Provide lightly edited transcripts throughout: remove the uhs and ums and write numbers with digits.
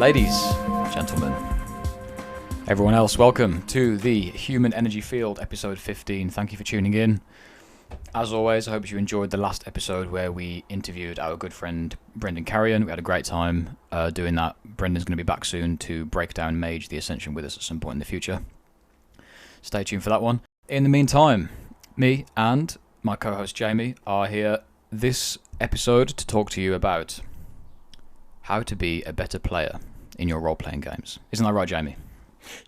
Ladies, gentlemen, everyone else, welcome to the Human Energy Field, episode 15. Thank you for tuning in. As always, I hope you enjoyed the last episode where we interviewed our good friend Brendan Carrion. We had a great time doing that. Brendan's going to be back soon to break down Mage the Ascension with us at some point in the future. Stay tuned for that one. In the meantime, me and my co-host Jamie are here this episode to talk to you about how to be a better player in your role-playing games. Isn't that right, Jamie?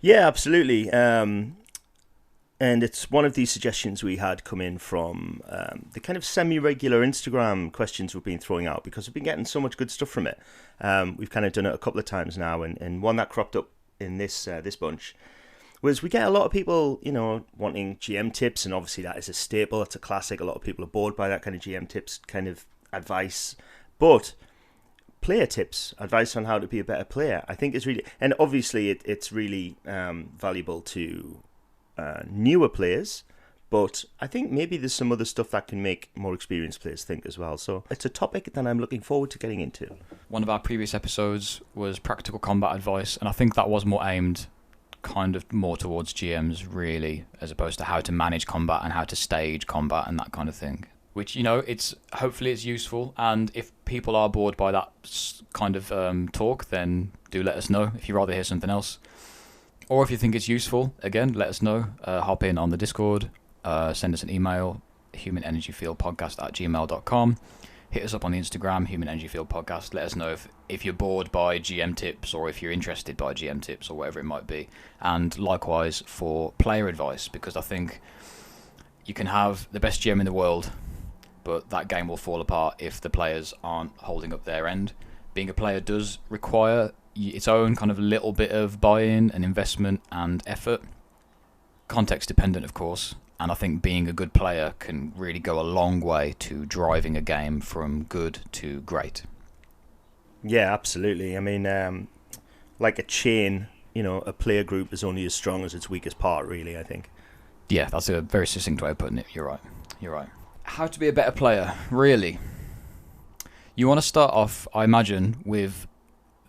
Yeah, absolutely. And it's one of these suggestions we had come in from the kind of semi-regular Instagram questions we've been throwing out, because we've been getting so much good stuff from it. We've kind of done it a couple of times now, and one that cropped up in this bunch was we get a lot of people, wanting GM tips, and obviously that is a staple. It's a classic. A lot of people are bored by that kind of GM tips kind of advice. But player tips, advice on how to be a better player, I think is really, and obviously it's really valuable to newer players, but I think maybe there's some other stuff that can make more experienced players think as well. So it's a topic that I'm looking forward to getting into. One of our previous episodes was practical combat advice, and I think that was more aimed kind of more towards GMs really, as opposed to how to manage combat and how to stage combat and that kind of thing. Which, it's hopefully it's useful, and if people are bored by that kind of talk, then do let us know if you'd rather hear something else. Or if you think it's useful, again, let us know. Hop in on the Discord, send us an email, humanenergyfieldpodcast@gmail.com. Hit us up on the Instagram, humanenergyfieldpodcast. Let us know if you're bored by GM tips, or if you're interested by GM tips, or whatever it might be. And likewise for player advice, because I think you can have the best GM in the world, but that game will fall apart if the players aren't holding up their end. Being a player does require its own kind of little bit of buy-in and investment and effort. Context dependent, of course. And I think being a good player can really go a long way to driving a game from good to great. Yeah, absolutely. I mean, like a chain, a player group is only as strong as its weakest part, really, I think. Yeah, that's a very succinct way of putting it. You're right. How to be a better player, really? You want to start off, I imagine, with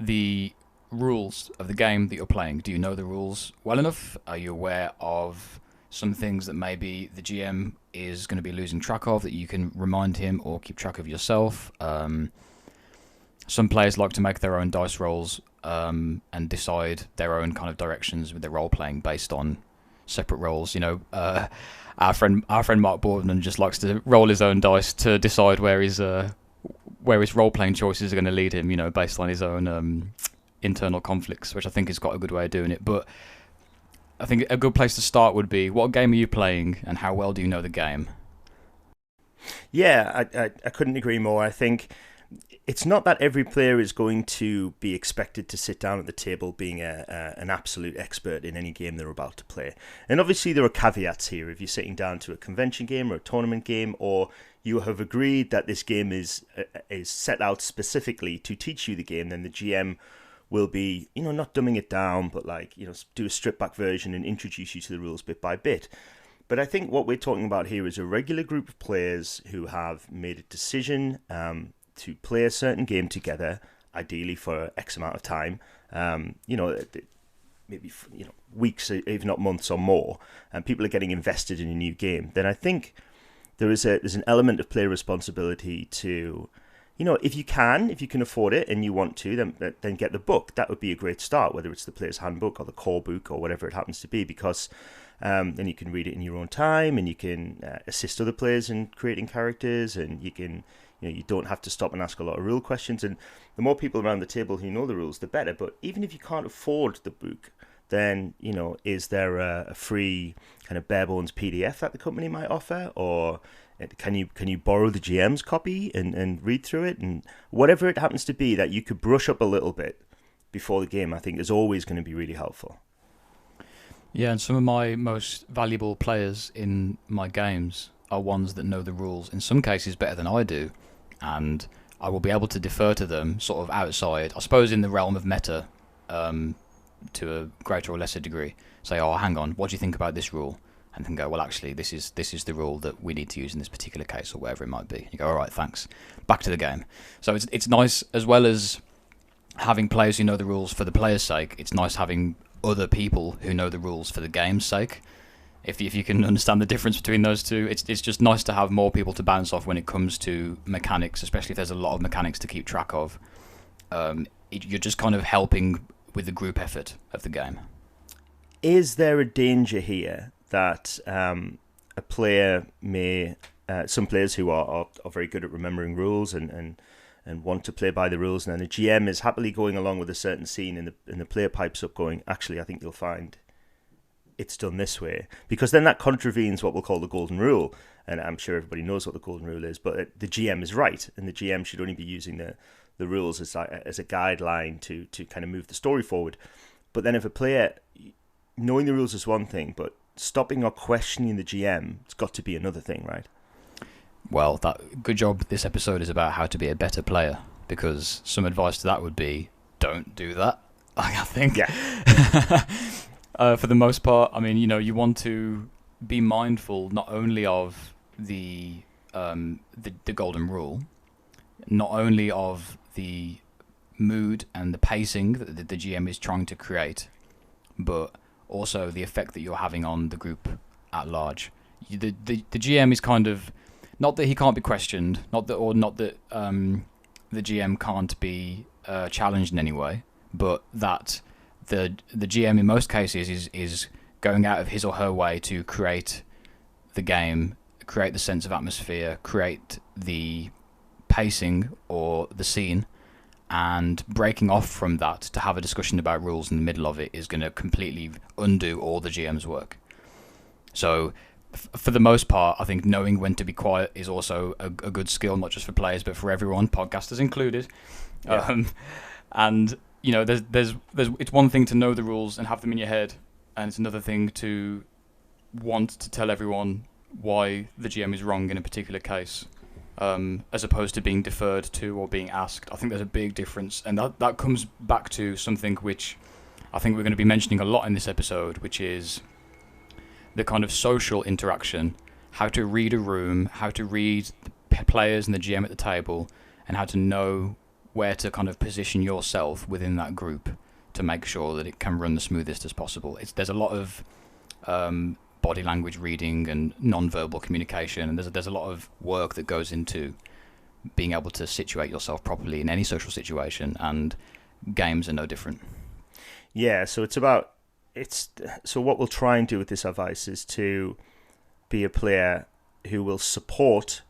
the rules of the game that you're playing. Do you know the rules well enough? Are you aware of some things that maybe the GM is going to be losing track of that you can remind him or keep track of yourself? Some players like to make their own dice rolls and decide their own kind of directions with their role playing based on separate rolls. Our friend Mark Boardman just likes to roll his own dice to decide where his role playing choices are going to lead him. Based on his own internal conflicts, which I think is quite a good way of doing it. But I think a good place to start would be, what game are you playing, and how well do you know the game? Yeah, I couldn't agree more. I think it's not that every player is going to be expected to sit down at the table being an absolute expert in any game they're about to play. And obviously there are caveats here. If you're sitting down to a convention game or a tournament game, or you have agreed that this game is set out specifically to teach you the game, then the GM will be, not dumbing it down, but do a stripped back version and introduce you to the rules bit by bit. But I think what we're talking about here is a regular group of players who have made a decision to play a certain game together, ideally for X amount of time, maybe weeks, if not months or more, and people are getting invested in a new game. Then I think there's an element of player responsibility to, if you can afford it and you want to, then get the book. That would be a great start, whether it's the player's handbook or the core book or whatever it happens to be, because then you can read it in your own time, and you can assist other players in creating characters, and you can, you don't have to stop and ask a lot of rule questions. And the more people around the table who know the rules, the better. But even if you can't afford the book, then, is there a free kind of bare bones PDF that the company might offer, or can you borrow the GM's copy and read through it? And whatever it happens to be that you could brush up a little bit before the game, I think is always going to be really helpful. Yeah, and some of my most valuable players in my games are ones that know the rules, in some cases better than I do, and I will be able to defer to them sort of outside, I suppose in the realm of meta, to a greater or lesser degree. Say, oh, hang on, what do you think about this rule? And then go, well, actually, this is the rule that we need to use in this particular case, or whatever it might be. You go, all right, thanks. Back to the game. So it's nice, as well as having players who know the rules for the players' sake, it's nice having other people who know the rules for the game's sake. If you can understand the difference between those two, it's just nice to have more people to bounce off when it comes to mechanics, especially if there's a lot of mechanics to keep track of. You're just kind of helping with the group effort of the game. Is there a danger here that a player may, some players who are very good at remembering rules and want to play by the rules, and then the GM is happily going along with a certain scene, and the player pipes up going, actually, I think you'll find it's done this way, because then that contravenes what we'll call the golden rule, and I'm sure everybody knows what the golden rule is, but the GM is right, and the GM should only be using the rules as a guideline to kind of move the story forward. But then if a player, knowing the rules is one thing, but stopping or questioning the GM, it's got to be another thing, right? Well, good job this episode is about how to be a better player, because some advice to that would be, don't do that, I think. Yeah. For the most part, I mean, you want to be mindful not only of the golden rule, not only of the mood and the pacing that the GM is trying to create, but also the effect that you're having on the group at large. The GM is kind of, not that he can't be questioned, not that the GM can't be challenged in any way, but that the GM in most cases is going out of his or her way to create the game, create the sense of atmosphere, create the pacing or the scene, and breaking off from that to have a discussion about rules in the middle of it is going to completely undo all the GM's work. So for the most part, I think knowing when to be quiet is also a good skill, not just for players but for everyone, podcasters included. Yeah. And there's it's one thing to know the rules and have them in your head, and it's another thing to want to tell everyone why the GM is wrong in a particular case, as opposed to being deferred to or being asked. I think there's a big difference, and that comes back to something which I think we're going to be mentioning a lot in this episode, which is the kind of social interaction, how to read a room, how to read the players and the GM at the table, and how to know where to kind of position yourself within that group to make sure that it can run the smoothest as possible. There's a lot of body language reading and non-verbal communication, and there's a lot of work that goes into being able to situate yourself properly in any social situation, and games are no different. Yeah, so so what we'll try and do with this advice is to be a player who will support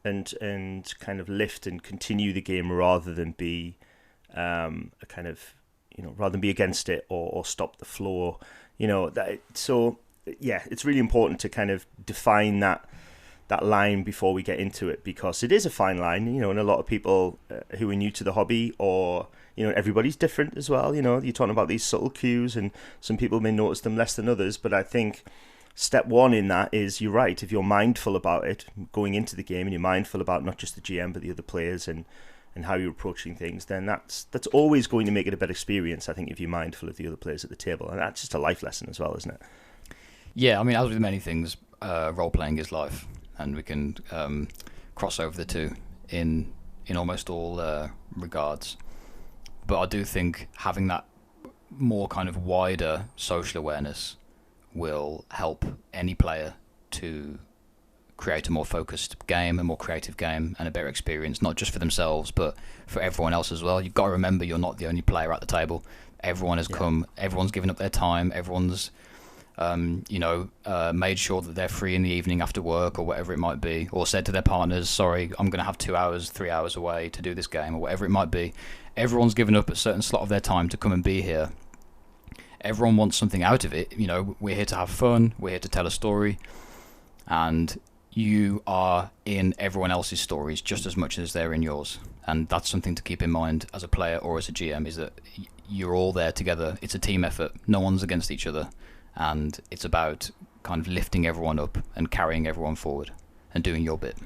and kind of lift and continue the game rather than be rather than be against it or stop the flow. It's really important to kind of define that line before we get into it, because it is a fine line, and a lot of people who are new to the hobby, or everybody's different as well. You're talking about these subtle cues, and some people may notice them less than others, but I think step one in that is, you're right, if you're mindful about it going into the game, and you're mindful about not just the GM but the other players and how you're approaching things, then that's always going to make it a better experience, I think, if you're mindful of the other players at the table. And that's just a life lesson as well, isn't it? Yeah, I mean, as with many things, role-playing is life, and we can cross over the two in almost all regards. But I do think having that more kind of wider social awareness will help any player to create a more focused game, a more creative game, and a better experience, not just for themselves, but for everyone else as well. You've got to remember you're not the only player at the table. Everyone has come, everyone's given up their time, everyone's made sure that they're free in the evening after work or whatever it might be, or said to their partners, sorry, I'm going to have 2 hours, 3 hours away to do this game, or whatever it might be. Everyone's given up a certain slot of their time to come and be here. Everyone wants something out of it. We're here to have fun, we're here to tell a story, and you are in everyone else's stories just as much as they're in yours. And that's something to keep in mind as a player or as a GM, is that you're all there together. It's a team effort. No one's against each other. And it's about kind of lifting everyone up and carrying everyone forward and doing your bit.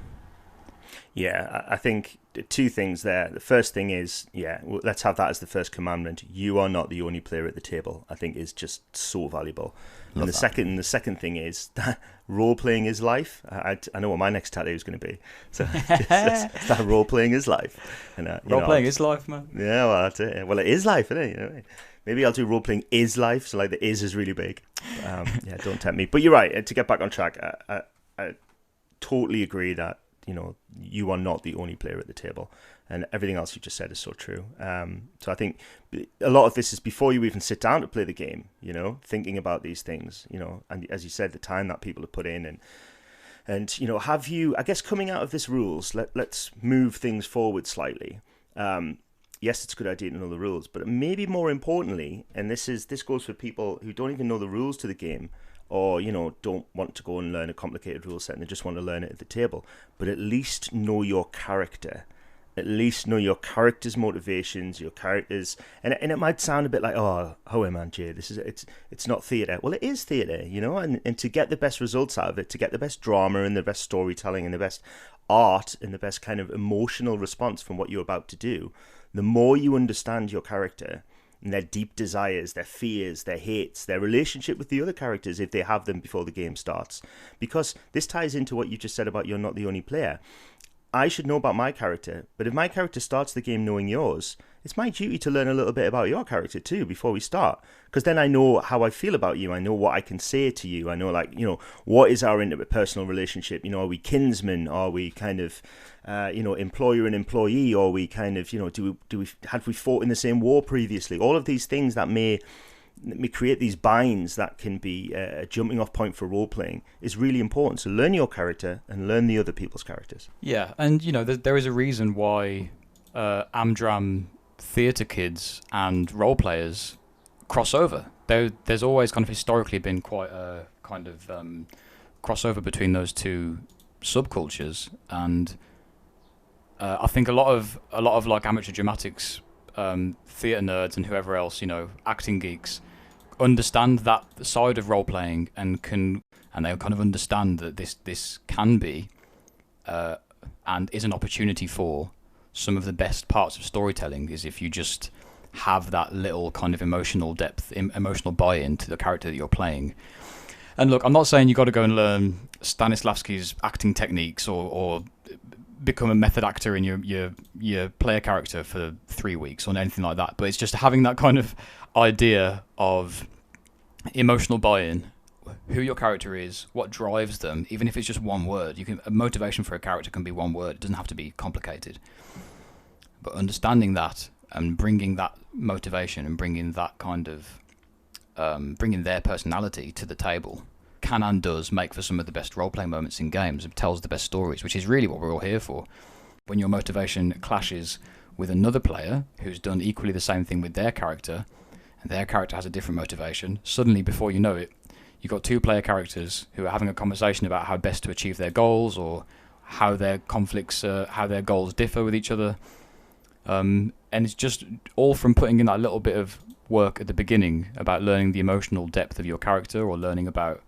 Yeah, I think two things there. The first thing is, let's have that as the first commandment. You are not the only player at the table. I think is just so valuable. And the second thing is that role playing is life. I know what my next tattoo is going to be. So it's that role playing is life. And role playing is life, man. Yeah, well that's it. Well, it is life, isn't it? You know, maybe I'll do role playing is life. So like the is really big. Yeah, don't tempt me. But you're right. To get back on track, I totally agree that you are not the only player at the table, and everything else you just said is so true. So I think a lot of this is before you even sit down to play the game, thinking about these things, and as you said, the time that people have put in, and have you, I guess, coming out of this rules, let's move things forward slightly. Yes, it's a good idea to know the rules, but maybe more importantly, and this goes for people who don't even know the rules to the game, or don't want to go and learn a complicated rule set and they just want to learn it at the table, but at least know your character, at least know your character's motivations, your characters, and it might sound a bit like, oh man, Jay, it's not theatre. Well, it is theatre, and to get the best results out of it, to get the best drama and the best storytelling and the best art and the best kind of emotional response from what you're about to do, the more you understand your character and their deep desires, their fears, their hates, their relationship with the other characters if they have them before the game starts. Because this ties into what you just said about you're not the only player. I should know about my character, but if my character starts the game knowing yours, it's my duty to learn a little bit about your character too before we start. Because then I know how I feel about you. I know what I can say to you. I know, what is our interpersonal relationship? Are we kinsmen? Are we kind of, employer and employee? Or are we kind of, have we fought in the same war previously? All of these things that may create these binds that can be a jumping off point for role playing is really important. So learn your character and learn the other people's characters. Yeah, and there is a reason why Amdram theatre kids and role players cross over. There's always kind of historically been quite a kind of crossover between those two subcultures, and I think a lot of like amateur dramatics, theatre nerds, and whoever else, acting geeks, understand that side of role playing and they kind of understand that this can be and is an opportunity for some of the best parts of storytelling, is if you just have that little kind of emotional depth, emotional buy-in to the character that you're playing. And look, I'm not saying you got to go and learn Stanislavski's acting techniques or become a method actor in your player character for 3 weeks or anything like that, but it's just having that kind of idea of emotional buy-in, who your character is, what drives them, even if it's just one word. A motivation for a character can be one word. It doesn't have to be complicated. But understanding that and bringing that motivation and bringing that kind of bringing their personality to the table can and does make for some of the best role-playing moments in games. It tells the best stories, which is really what we're all here for. When your motivation clashes with another player who's done equally the same thing with their character, and their character has a different motivation, suddenly, before you know it, you've got two player characters who are having a conversation about how best to achieve their goals, or how their conflicts, how their goals differ with each other. And it's just all from putting in that little bit of work at the beginning about learning the emotional depth of your character, or learning about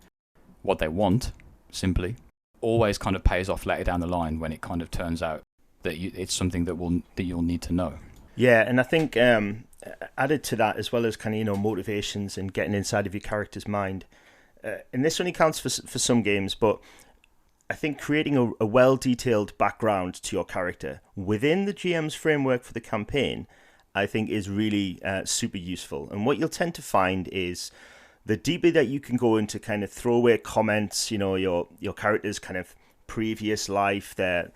what they want, simply. Always kind of pays off later down the line when it kind of turns out that it's something that you'll need to know. Yeah, and I think added to that, as well as kind of motivations and getting inside of your character's mind, and this only counts for some games, but I think creating a well-detailed background to your character within the GM's framework for the campaign, I think is really super useful. And what you'll tend to find is the deeper that you can go into kind of throwaway comments, your character's kind of previous life, their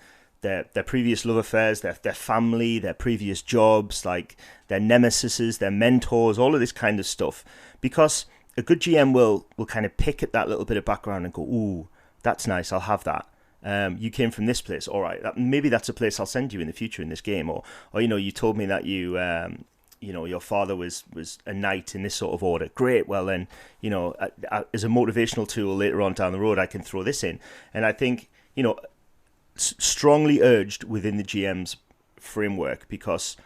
previous love affairs, their family, their previous jobs, like their nemesises, their mentors, all of this kind of stuff. Because a good GM will kind of pick at that little bit of background and go, ooh, that's nice, I'll have that. You came from this place, all right. Maybe that's a place I'll send you in the future in this game. Or you told me that your father was a knight in this sort of order. Great, well then, as a motivational tool later on down the road, I can throw this in. And I think, strongly urged within the GM's framework, because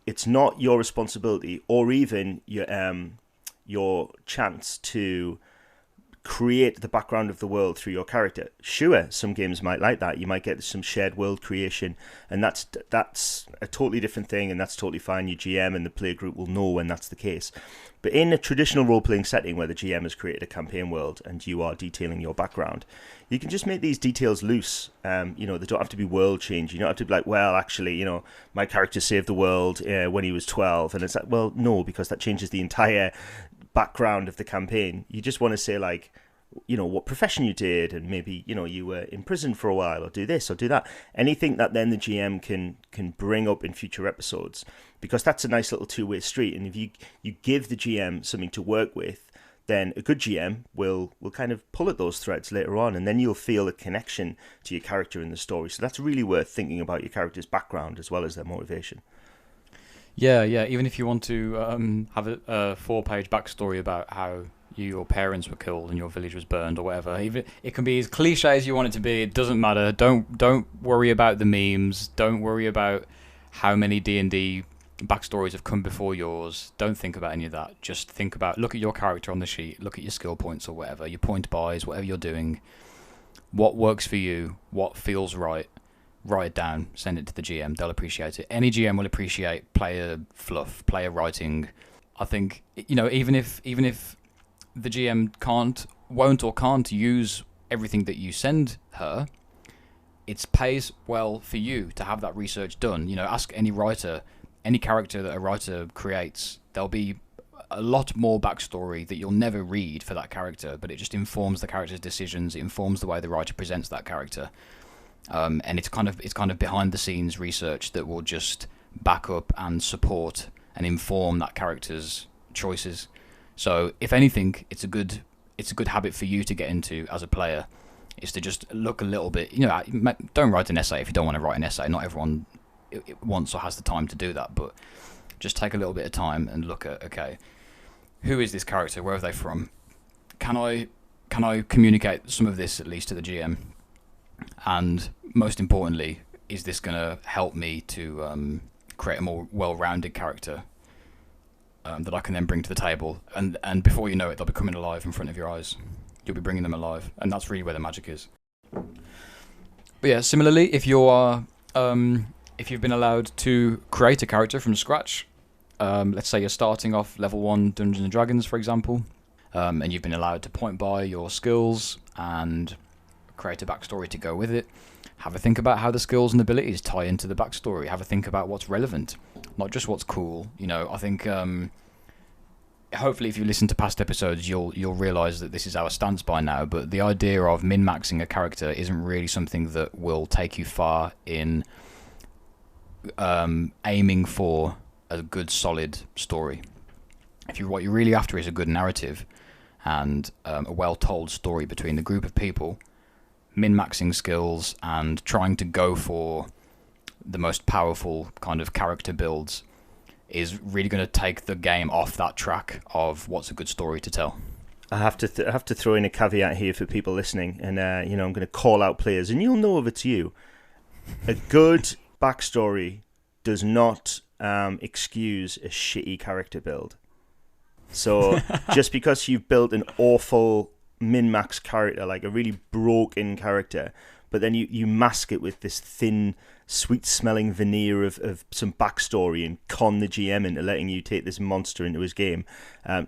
it's not your responsibility or even your chance to create the background of the world through your character. Sure, some games might like that. You might get some shared world creation, and that's a totally different thing, and that's totally fine. Your GM and the player group will know when that's the case. But in a traditional role-playing setting where the GM has created a campaign world and you are detailing your background, you can just make these details loose. They don't have to be world changing. You don't have to be like, well, actually, my character saved the world when he was 12. And it's like, well, no, because that changes the entire background of the campaign. You just want to say, like, what profession you did, and maybe, you were in prison for a while, or do this or do that. Anything that then the GM can bring up in future episodes, because that's a nice little two-way street. And if you give the GM something to work with, then a good GM will kind of pull at those threads later on, and then you'll feel a connection to your character in the story. So that's really worth thinking about your character's background as well as their motivation. Yeah. Even if you want to have a 4-page backstory about how your parents were killed and your village was burned or whatever, even it can be as cliche as you want it to be. It doesn't matter. Don't worry about the memes. Don't worry about how many D&D backstories have come before yours. Don't think about any of that. Just look at your character on the sheet, look at your skill points or whatever, your point buys, whatever you're doing, what works for you, what feels right. Write it down, send it to the GM. They'll appreciate it. Any GM will appreciate player fluff, player writing. I think, even if the GM won't or can't use everything that you send her, it pays well for you to have that research done. Ask any writer, any character that a writer creates, there'll be a lot more backstory that you'll never read for that character, but it just informs the character's decisions, it informs the way the writer presents that character. And it's kind of behind the scenes research that will just back up and support and inform that character's choices. So if anything, it's a good habit for you to get into as a player, is to just look a little bit. Don't write an essay if you don't want to write an essay. Not everyone wants or has the time to do that, but just take a little bit of time and look at, okay, who is this character? Where are they from? Can I communicate some of this at least to the GM? And most importantly, is this going to help me to create a more well-rounded character that I can then bring to the table? And before you know it, they'll be coming alive in front of your eyes. You'll be bringing them alive, and that's really where the magic is. But yeah, similarly, if you've been allowed to create a character from scratch, let's say you're starting off level 1 Dungeons & Dragons, for example, and you've been allowed to point by your skills and create a backstory to go with it. Have a think about how the skills and abilities tie into the backstory. Have a think about what's relevant, not just what's cool. I think hopefully if you listen to past episodes, you'll realise that this is our stance by now, but the idea of min-maxing a character isn't really something that will take you far in aiming for a good, solid story. What you're really after is a good narrative and a well-told story between the group of people, min-maxing skills and trying to go for the most powerful kind of character builds is really going to take the game off that track of what's a good story to tell. I have to throw in a caveat here for people listening, and I'm going to call out players, and you'll know if it's you. A good backstory does not excuse a shitty character build. So just because you've built an awful min-max character, like a really broken character, but then you mask it with this thin, sweet-smelling veneer of some backstory and con the GM into letting you take this monster into his game.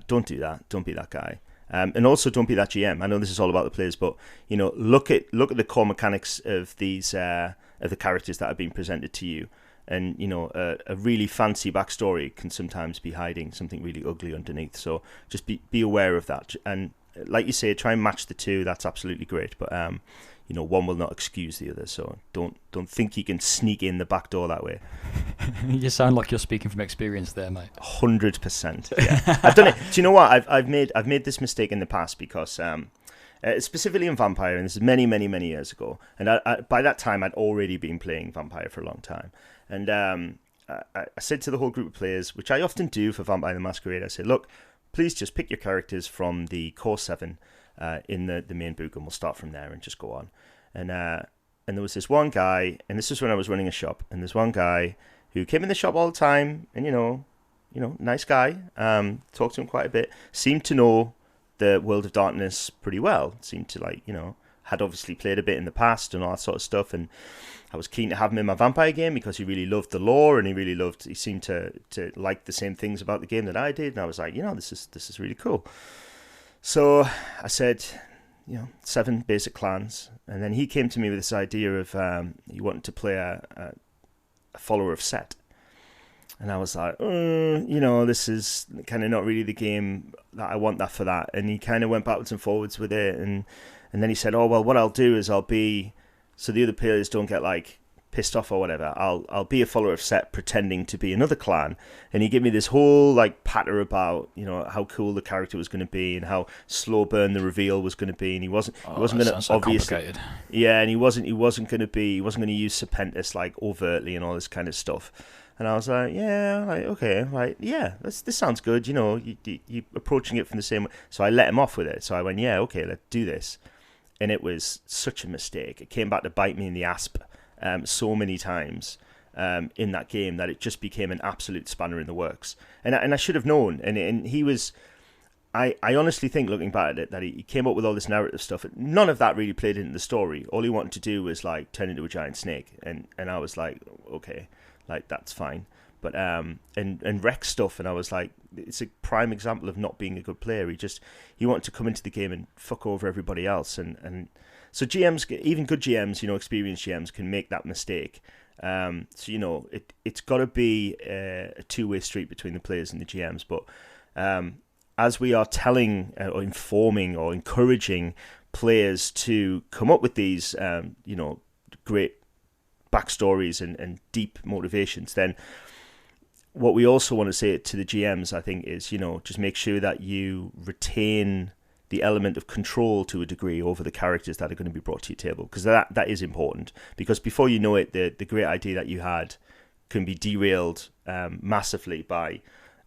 Don't do that. Don't be that guy. And also don't be that GM. I know this is all about the players, but look at the core mechanics of these of the characters that are being presented to you. And a really fancy backstory can sometimes be hiding something really ugly underneath. So just be aware of that. And like you say, try and match the two. That's absolutely great. But one will not excuse the other. So don't think you can sneak in the back door that way. You sound like you're speaking from experience there, mate. 100%. Yeah, I've done it. Do you know what? I've made this mistake in the past because specifically in Vampire, and this is many, many, many years ago. And I, by that time, I'd already been playing Vampire for a long time. And I said to the whole group of players, which I often do for Vampire the Masquerade, I said, look, please just pick your characters from the core 7 in the main book, and we'll start from there and just go on. And there was this one guy, and this was when I was running a shop, and there's one guy who came in the shop all the time, and nice guy, talked to him quite a bit, seemed to know the World of Darkness pretty well. Seemed to had obviously played a bit in the past and all that sort of stuff, and I was keen to have him in my vampire game because he really loved the lore and he seemed to like the same things about the game that I did, and I was like, this is really cool. So I said, 7 basic clans, and then he came to me with this idea of he wanted to play a follower of Set. And I was like, this is kind of not really the game that I want that for that. And he kind of went backwards and forwards with it, and then he said, oh, well, what I'll do is I'll be, so the other players don't get like pissed off or whatever, I'll be a follower of Set pretending to be another clan. And he gave me this whole like patter about how cool the character was going to be and how slow burn the reveal was going to be, and he wasn't going to so obviously and he wasn't going to use Serpentis like overtly and all this kind of stuff. And I was like, this sounds good, you approaching it from the same way. So I let him off with it. So I went, okay, let's do this. And it was such a mistake. It came back to bite me in the asp so many times in that game that it just became an absolute spanner in the works. And I should have known. And he was, I honestly think, looking back at it, that he came up with all this narrative stuff. None of that really played into the story. All he wanted to do was like turn into a giant snake. And I was like, okay, like that's fine. But and Rex stuff, and I was like, it's a prime example of not being a good player. He wanted to come into the game and fuck over everybody else, and so GMs, even good GMs, experienced GMs, can make that mistake. So it's got to be a two-way street between the players and the GMs. But as we are telling or informing or encouraging players to come up with these great backstories and deep motivations, then what we also want to say to the GMs, I think, is, just make sure that you retain the element of control to a degree over the characters that are going to be brought to your table, because that is important. Because before you know it, the great idea that you had can be derailed massively by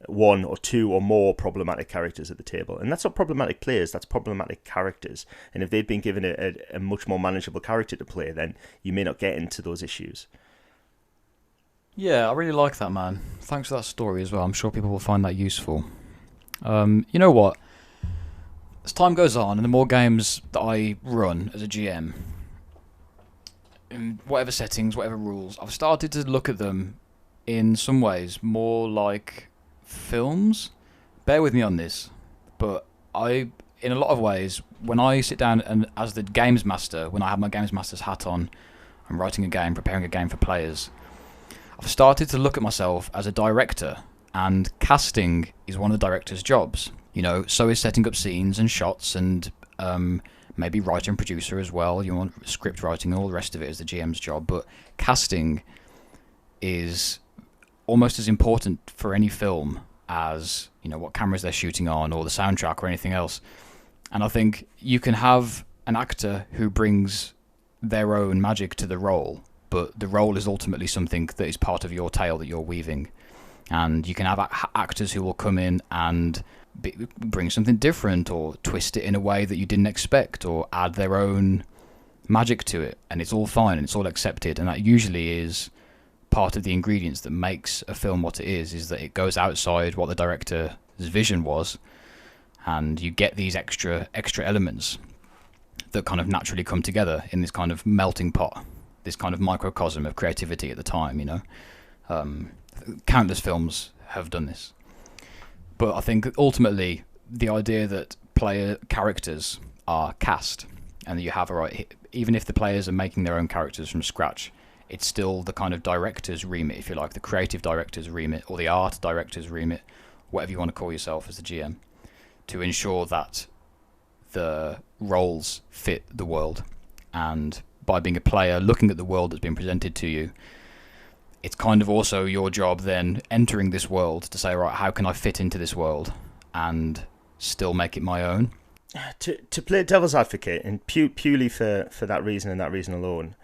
one or two or more problematic characters at the table. And that's not problematic players, that's problematic characters. And if they'd been given a much more manageable character to play, then you may not get into those issues. Yeah, I really like that, man. Thanks for that story as well. I'm sure people will find that useful. You know what? As time goes on, and the more games that I run as a GM, in whatever settings, whatever rules, I've started to look at them in some ways more like films. Bear with me on this, but in a lot of ways, when I sit down and as the games master, when I have my games master's hat on, I'm writing a game, preparing a game for players, I've started to look at myself as a director, and casting is one of the director's jobs. So is setting up scenes and shots, and maybe writer and producer as well. You want script writing and all the rest of it is the GM's job. But casting is almost as important for any film as what cameras they're shooting on or the soundtrack or anything else. And I think you can have an actor who brings their own magic to the role, but the role is ultimately something that is part of your tale that you're weaving. And you can have actors who will come in and bring something different or twist it in a way that you didn't expect or add their own magic to it, and it's all fine and it's all accepted. And that usually is part of the ingredients that makes a film what it is that it goes outside what the director's vision was, and you get these extra elements that kind of naturally come together in this kind of melting pot, this kind of microcosm of creativity at the time. Countless films have done this. But I think ultimately the idea that player characters are cast and that you have even if the players are making their own characters from scratch, it's still the kind of director's remit, if you like, the creative director's remit or the art director's remit, whatever you want to call yourself as the GM, to ensure that the roles fit the world. And by being a player, looking at the world that's been presented to you, it's kind of also your job then entering this world to say, right, how can I fit into this world and still make it my own? To play devil's advocate, and purely for that reason and that reason alone,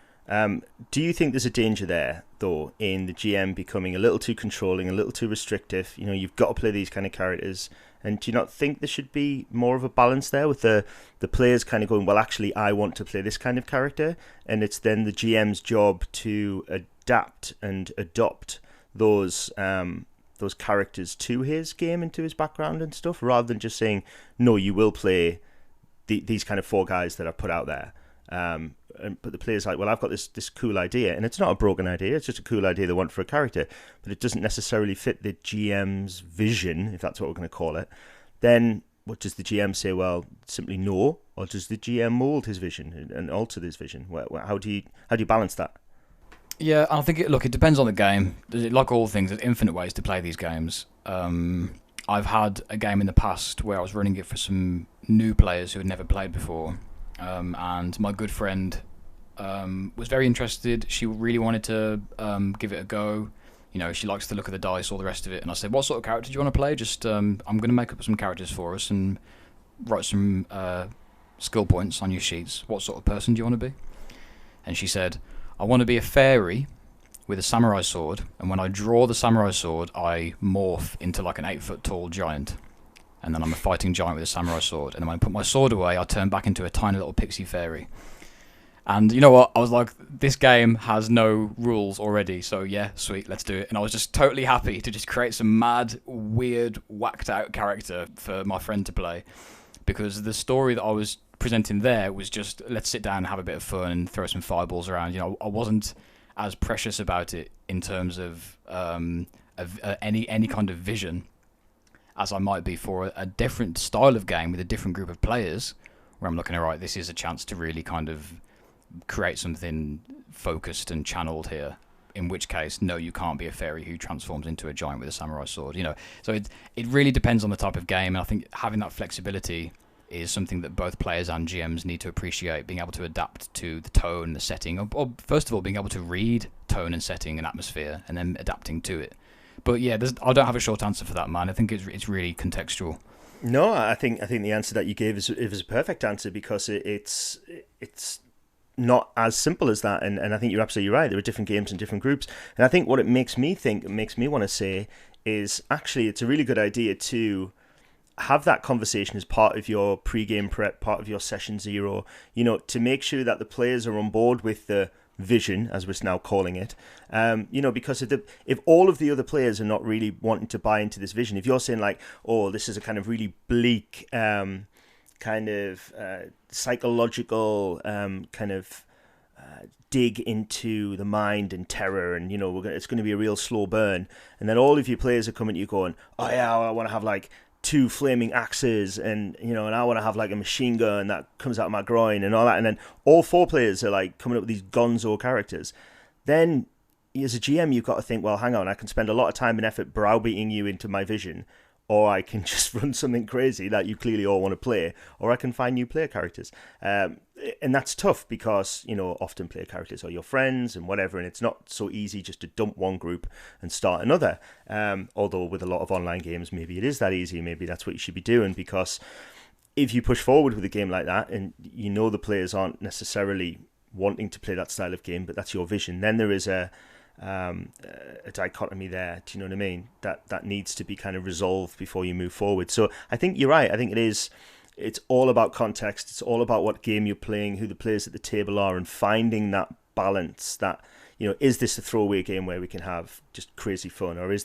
do you think there's a danger there, though, in the GM becoming a little too controlling, a little too restrictive? You've got to play these kind of characters. And do you not think there should be more of a balance there with the players kind of going, well, actually, I want to play this kind of character, and it's then the GM's job to adapt and adopt those those characters to his game and to his background and stuff, rather than just saying, no, you will play these kind of 4 guys that I've put out there. But the player's like, well, I've got this cool idea, and it's not a broken idea, it's just a cool idea they want for a character, but it doesn't necessarily fit the GM's vision, if that's what we're going to call it. Then what does the GM say? Well, simply no, or does the GM mold his vision and alter his vision? How do you balance that? Yeah, I think it depends on the game. Like all things, there's infinite ways to play these games. I've had a game in the past where I was running it for some new players who had never played before, and my good friend was very interested. She really wanted to give it a go. You know, she likes the look of the dice, all the rest of it. And I said, what sort of character do you want to play? Just, I'm going to make up some characters for us and write some skill points on your sheets. What sort of person do you want to be? And she said, I want to be a fairy with a samurai sword. And when I draw the samurai sword, I morph into like an 8-foot tall giant. And then I'm a fighting giant with a samurai sword. And then when I put my sword away, I turn back into a tiny little pixie fairy. And you know what? I was like, this game has no rules already, so yeah, sweet, let's do it. And I was just totally happy to just create some mad, weird, whacked out character for my friend to play. Because the story that I was presenting there was just, let's sit down and have a bit of fun and throw some fireballs around. You know, I wasn't as precious about it in terms of any kind of vision as I might be for a different style of game with a different group of players, where I'm looking at, right, this is a chance to really kind of create something focused and channeled here, in which case, no, you can't be a fairy who transforms into a giant with a samurai sword, you know. So it really depends on the type of game, and I think having that flexibility is something that both players and GMs need to appreciate, being able to adapt to the tone, the setting, or first of all, being able to read tone and setting and atmosphere, and then adapting to it. But yeah, I don't have a short answer for that, man. I think it's really contextual. No, I think the answer that you gave is a perfect answer, because it's not as simple as that, and I think you're absolutely right. There are different games and different groups, and I think what it makes me want to say is, actually, it's a really good idea to have that conversation as part of your pre-game prep, part of your session zero, you know, to make sure that the players are on board with the vision, as we're now calling it, you know, because if all of the other players are not really wanting to buy into this vision, if you're saying like, oh, this is a kind of really bleak kind of psychological kind of dig into the mind and terror, and you know, it's going to be a real slow burn, and then all of your players are coming to you going, oh yeah, I want to have like 2 flaming axes, and you know, and I want to have like a machine gun that comes out of my groin and all that, and then all 4 players are like coming up with these gonzo characters, then as a GM you've got to think, well, hang on, I can spend a lot of time and effort browbeating you into my vision, or I can just run something crazy that you clearly all want to play, or I can find new player characters. And that's tough because, you know, often player characters are your friends and whatever, and it's not so easy just to dump one group and start another. Although with a lot of online games, maybe it is that easy. Maybe that's what you should be doing, because if you push forward with a game like that and you know the players aren't necessarily wanting to play that style of game, but that's your vision, then there is a dichotomy there, do you know what I mean, that needs to be kind of resolved before you move forward. So I think you're right. I think it's all about context. It's all about what game you're playing, who the players at the table are, and finding that balance, that, you know, is this a throwaway game where we can have just crazy fun, or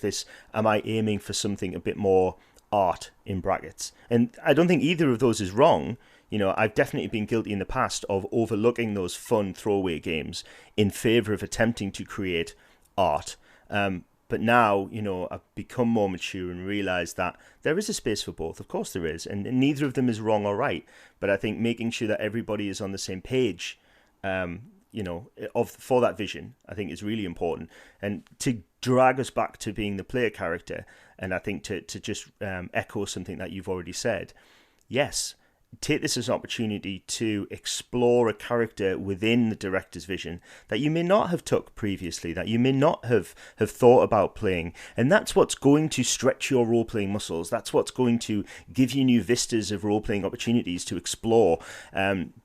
am I aiming for something a bit more art in brackets? And I don't think either of those is wrong. You know, I've definitely been guilty in the past of overlooking those fun throwaway games in favor of attempting to create art. But now, you know, I've become more mature and realized that there is a space for both. Of course there is. And neither of them is wrong or right. But I think making sure that everybody is on the same page, you know, for that vision, I think is really important. And to drag us back to being the player character, and I think to just echo something that you've already said, yes, take this as an opportunity to explore a character within the director's vision that you may not have took previously, that you may not have thought about playing. And that's what's going to stretch your role-playing muscles. That's what's going to give you new vistas of role-playing opportunities to explore.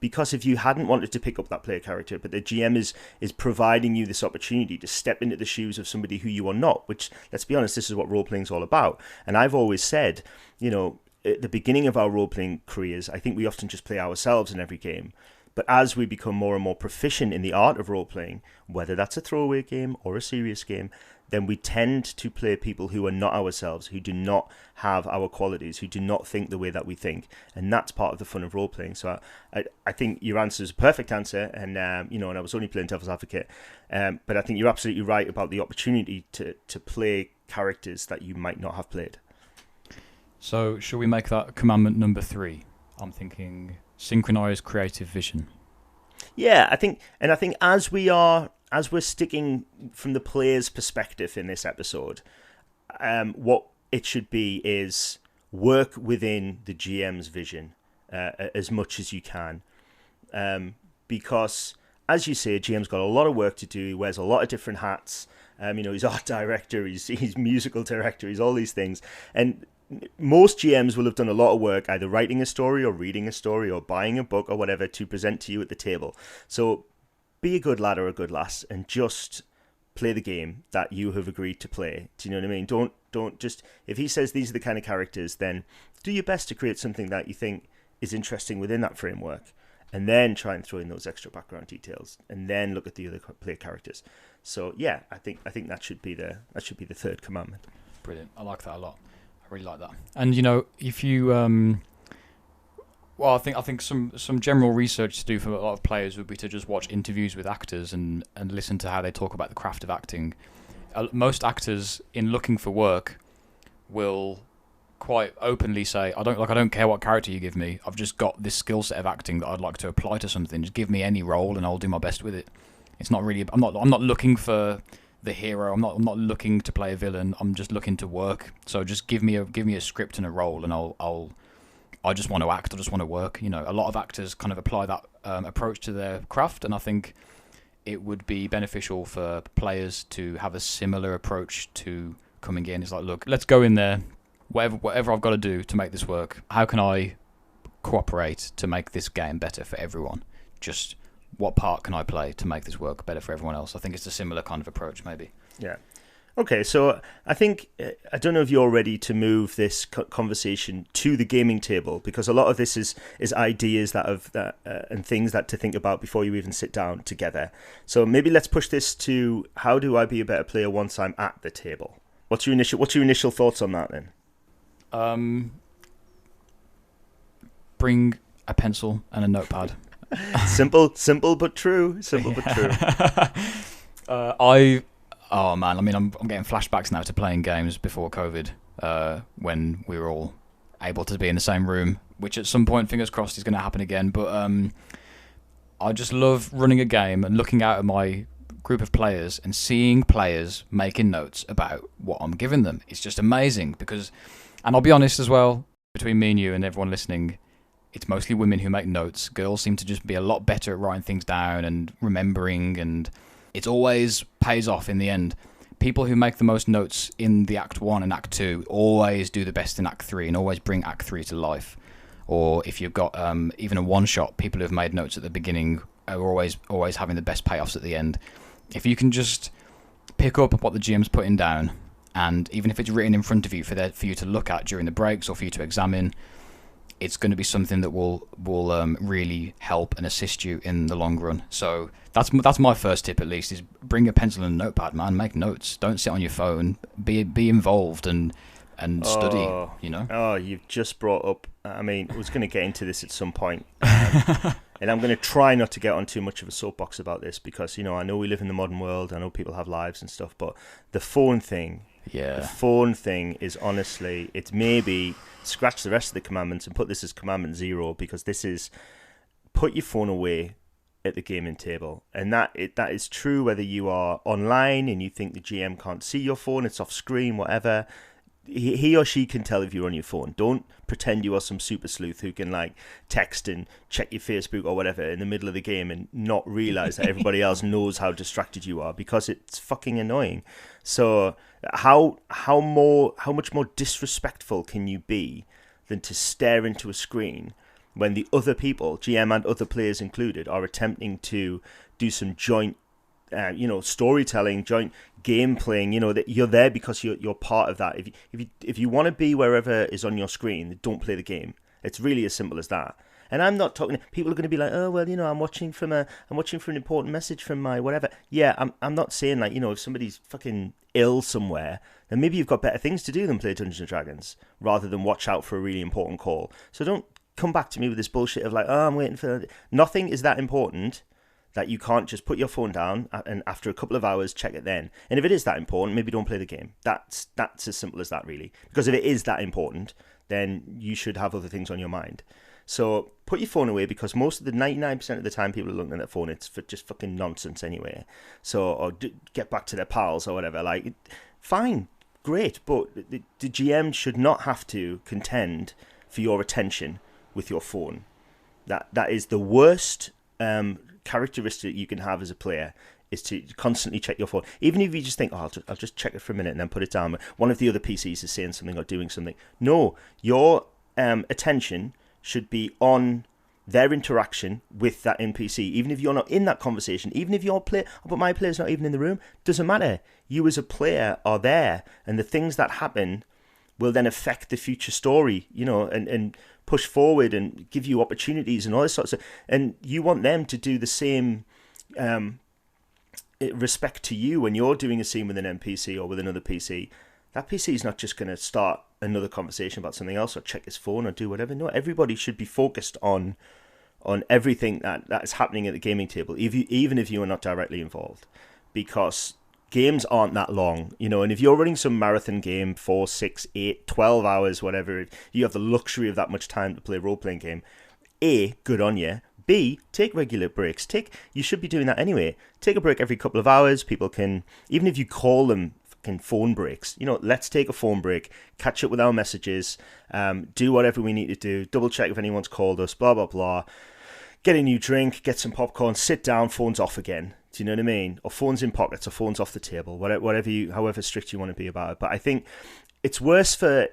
Because if you hadn't wanted to pick up that player character, but the GM is providing you this opportunity to step into the shoes of somebody who you are not, which, let's be honest, this is what role-playing is all about. And I've always said, you know, at the beginning of our role-playing careers, I think we often just play ourselves in every game. But as we become more and more proficient in the art of role-playing, whether that's a throwaway game or a serious game, then we tend to play people who are not ourselves, who do not have our qualities, who do not think the way that we think. And that's part of the fun of role-playing. So I think your answer is a perfect answer. And, and I was only playing devil's advocate. But I think you're absolutely right about the opportunity to play characters that you might not have played. So shall we make that commandment number 3? I'm thinking synchronize creative vision. Yeah, I think as we're sticking from the player's perspective in this episode, what it should be is work within the GM's vision as much as you can, because as you say, GM's got a lot of work to do. He wears a lot of different hats. He's art director, he's musical director, he's all these things, and most GMs will have done a lot of work either writing a story or reading a story or buying a book or whatever to present to you at the table. So be a good lad or a good lass and just play the game that you have agreed to play. Do you know what I mean? Don't just, if he says these are the kind of characters, then do your best to create something that you think is interesting within that framework, and then try and throw in those extra background details, and then look at the other player characters. So yeah, I think that should be the third commandment. Brilliant. I like that a lot. I really like that. And if you I think some general research to do for a lot of players would be to just watch interviews with actors and listen to how they talk about the craft of acting. Most actors, in looking for work, will quite openly say, I don't care what character you give me. I've just got this skill set of acting that I'd like to apply to something. Just give me any role and I'll do my best with it. It's not really. I'm not looking for the hero. I'm not looking to play a villain. I'm just looking to work. So just give me a script and a role, and I just want to act. I just want to work. A lot of actors kind of apply that approach to their craft, and I think it would be beneficial for players to have a similar approach to coming in. It's like, look, let's go in there. Whatever I've got to do to make this work. How can I cooperate to make this game better for everyone? Just what part can I play to make this work better for everyone else? I think it's a similar kind of approach, maybe. Yeah. Okay, so I think, I don't know if you're ready to move this conversation to the gaming table, because a lot of this is ideas and things that to think about before you even sit down together. So maybe let's push this to, how do I be a better player once I'm at the table? What's your initial thoughts on that then? Bring a pencil and a notepad. Simple but true. Oh man, I mean, I'm getting flashbacks now to playing games before COVID, when we were all able to be in the same room, which at some point, fingers crossed, is going to happen again. But I just love running a game and looking out at my group of players and seeing players making notes about what I'm giving them. It's just amazing because, and I'll be honest as well, between me and you and everyone listening, it's mostly women who make notes. Girls seem to just be a lot better at writing things down and remembering, and it always pays off in the end. People who make the most notes in the Act 1 and Act 2 always do the best in Act 3 and always bring Act 3 to life. Or if you've got even a one-shot, people who have made notes at the beginning are always having the best payoffs at the end. If you can just pick up what the GM's putting down, and even if it's written in front of you for you to look at during the breaks or for you to examine, it's going to be something that will really help and assist you in the long run. So that's my first tip, at least, is bring a pencil and a notepad, man. Make notes. Don't sit on your phone. Be involved and study. Oh, you've just brought up. I mean, I was going to get into this at some point, and I'm going to try not to get on too much of a soapbox about this because I know we live in the modern world. I know people have lives and stuff, but the phone thing. Yeah. The phone thing is honestly, it's maybe scratch the rest of the commandments and put this as commandment 0, because this is put your phone away at the gaming table. And that is true whether you are online and you think the GM can't see your phone, it's off screen, whatever. He or she can tell if you're on your phone. Don't pretend you are some super sleuth who can text and check your Facebook or whatever in the middle of the game and not realize that everybody else knows how distracted you are, because it's fucking annoying. So how much more disrespectful can you be than to stare into a screen when the other people, GM and other players included, are attempting to do some joint storytelling, joint game playing, that you're there because you're part of that. If you want to be wherever is on your screen, don't play the game. It's really as simple as that. And I'm not talking. People are going to be like, oh well, I'm watching for an important message from my whatever. Yeah, I'm not saying like, if somebody's fucking ill somewhere, then maybe you've got better things to do than play Dungeons and Dragons rather than watch out for a really important call. So don't come back to me with this bullshit of like, oh, I'm waiting for. Nothing is that important that you can't just put your phone down and after a couple of hours check it then. And if it is that important, maybe don't play the game. That's as simple as that, really. Because if it is that important, then you should have other things on your mind. So put your phone away, because most of the 99% of the time people are looking at their phone, it's for just fucking nonsense anyway. So, or get back to their pals or whatever. Like, fine, great, but the GM should not have to contend for your attention with your phone. That is the worst characteristic you can have as a player, is to constantly check your phone. Even if you just think, oh, I'll just check it for a minute and then put it down. One of the other PCs is saying something or doing something. No, your attention should be on their interaction with that NPC. Even if you're not in that conversation, even if but my player's not even in the room, doesn't matter. You as a player are there, and the things that happen will then affect the future story, and push forward and give you opportunities and all this sorts of. And you want them to do the same respect to you when you're doing a scene with an NPC or with another PC. That PC is not just going to start another conversation about something else or check his phone or do whatever. No, everybody should be focused on everything that is happening at the gaming table, even if you are not directly involved, because games aren't that long, and if you're running some marathon game, 4, 6, 8, 12 hours, whatever, if you have the luxury of that much time to play a role-playing game, A, good on you. B, take regular breaks. You should be doing that anyway. Take a break every couple of hours. People can, even if you call them fucking phone breaks, let's take a phone break, catch up with our messages, do whatever we need to do, double check if anyone's called us, blah, blah, blah. Get a new drink, get some popcorn, sit down, phone's off again. Do you know what I mean? Or phones in pockets, or phones off the table, however strict you want to be about it. But I think it's worse for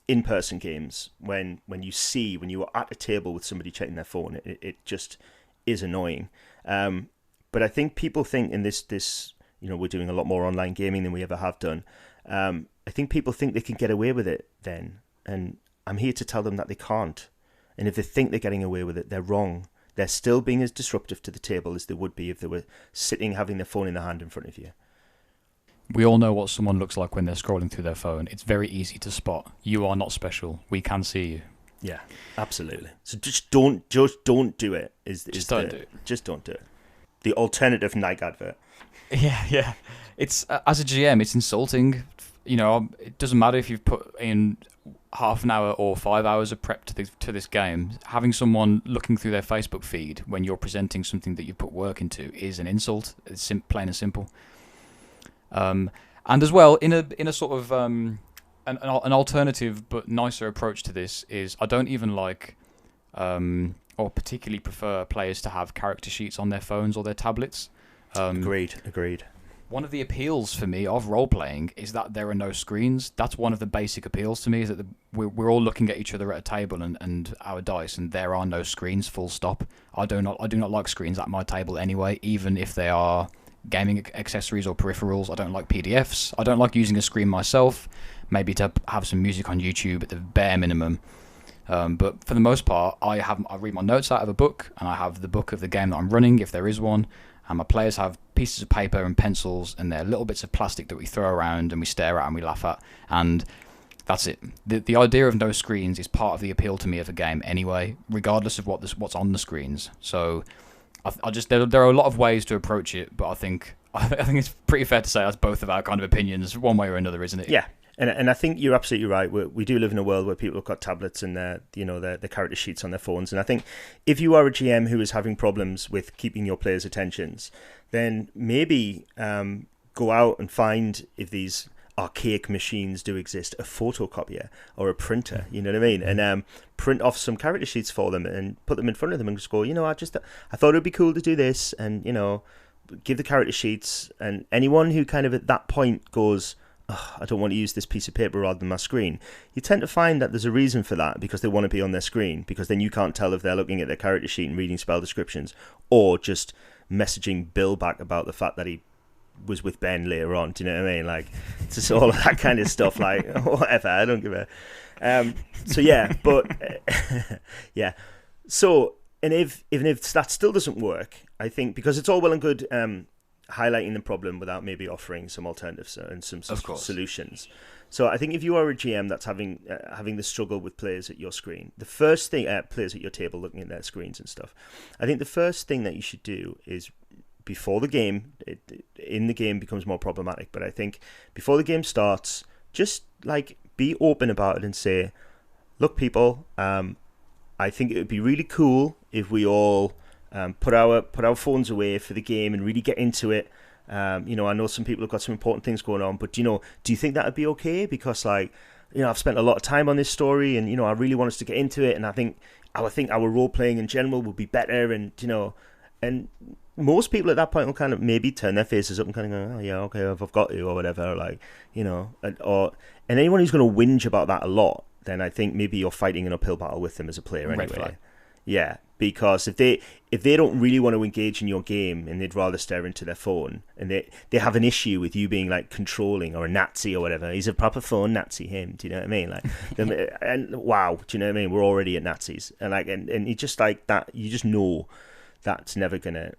in-person games when you are at a table with somebody checking their phone. It just is annoying. But I think people think in this we're doing a lot more online gaming than we ever have done. I think people think they can get away with it then, and I'm here to tell them that they can't. And if they think they're getting away with it, they're wrong. They're still being as disruptive to the table as they would be if they were sitting having their phone in their hand in front of you. We all know what someone looks like when they're scrolling through their phone. It's very easy to spot. You are not special. We can see you. Yeah, absolutely. So just don't do it. Just don't do it. The alternative Nike advert. Yeah. It's as a GM, it's insulting. It doesn't matter if you've put in half an hour or 5 hours of prep to this game. Having someone looking through their Facebook feed when you're presenting something that you put work into is an insult. It's plain and simple. And as well, in a sort of an alternative but nicer approach to this is, I don't even like or particularly prefer players to have character sheets on their phones or their tablets. Agreed. One of the appeals for me of role-playing is that there are no screens. That's one of the basic appeals to me, is that we're all looking at each other at a table and our dice, and there are no screens, full stop. I do not like screens at my table anyway, even if they are gaming accessories or peripherals. I don't like PDFs. I don't like using a screen myself, maybe to have some music on YouTube at the bare minimum. But for the most part, I read my notes out of a book, and I have the book of the game that I'm running, if there is one. And my players have pieces of paper and pencils, and they're little bits of plastic that we throw around and we stare at and we laugh at. And that's it. The idea of no screens is part of the appeal to me of a game anyway, regardless of what's on the screens. So there are a lot of ways to approach it, but I think it's pretty fair to say that's both of our kind of opinions, one way or another, isn't it? Yeah. And I think you're absolutely right. We do live in a world where people have got tablets and their character sheets on their phones. And I think if you are a GM who is having problems with keeping your players' attentions, then maybe go out and find, if these archaic machines do exist, a photocopier or a printer. You know what I mean? And print off some character sheets for them and put them in front of them and just go, I thought it'd be cool to do this, and give the character sheets. And anyone who kind of at that point goes, I don't want to use this piece of paper rather than my screen, you tend to find that there's a reason for that, because they want to be on their screen, because then you can't tell if they're looking at their character sheet and reading spell descriptions or just messaging Bill back about the fact that he was with Ben later on. Do you know what I mean? Like, just all of that kind of stuff, like, whatever, I don't give a... So yeah, but yeah. So, and even if that still doesn't work, I think because it's all well and good highlighting the problem without maybe offering some alternatives and some solutions. So I think if you are a GM that's having the struggle with players at your screen, the first thing players at your table looking at their screens and stuff, I think the first thing that you should do is before the game, in the game becomes more problematic, but I think before the game starts, just like be open about it and say, look, people, I think it would be really cool if we all put our phones away for the game and really get into it. I know some people have got some important things going on, but do you think that would be okay? Because I've spent a lot of time on this story, and I really want us to get into it, and I think our role playing in general will be better, and and most people at that point will kind of maybe turn their faces up and kind of go, oh yeah, okay, I've got you or whatever, and anyone who's going to whinge about that a lot, then I think maybe you're fighting an uphill battle with them as a player anyway. Yeah, because if they don't really want to engage in your game and they'd rather stare into their phone, and they have an issue with you being like controlling or a Nazi or whatever. He's a proper phone Nazi, him. Do you know what I mean? And wow, do you know what I mean? We're already at Nazis, and you just like that. You just know that's never gonna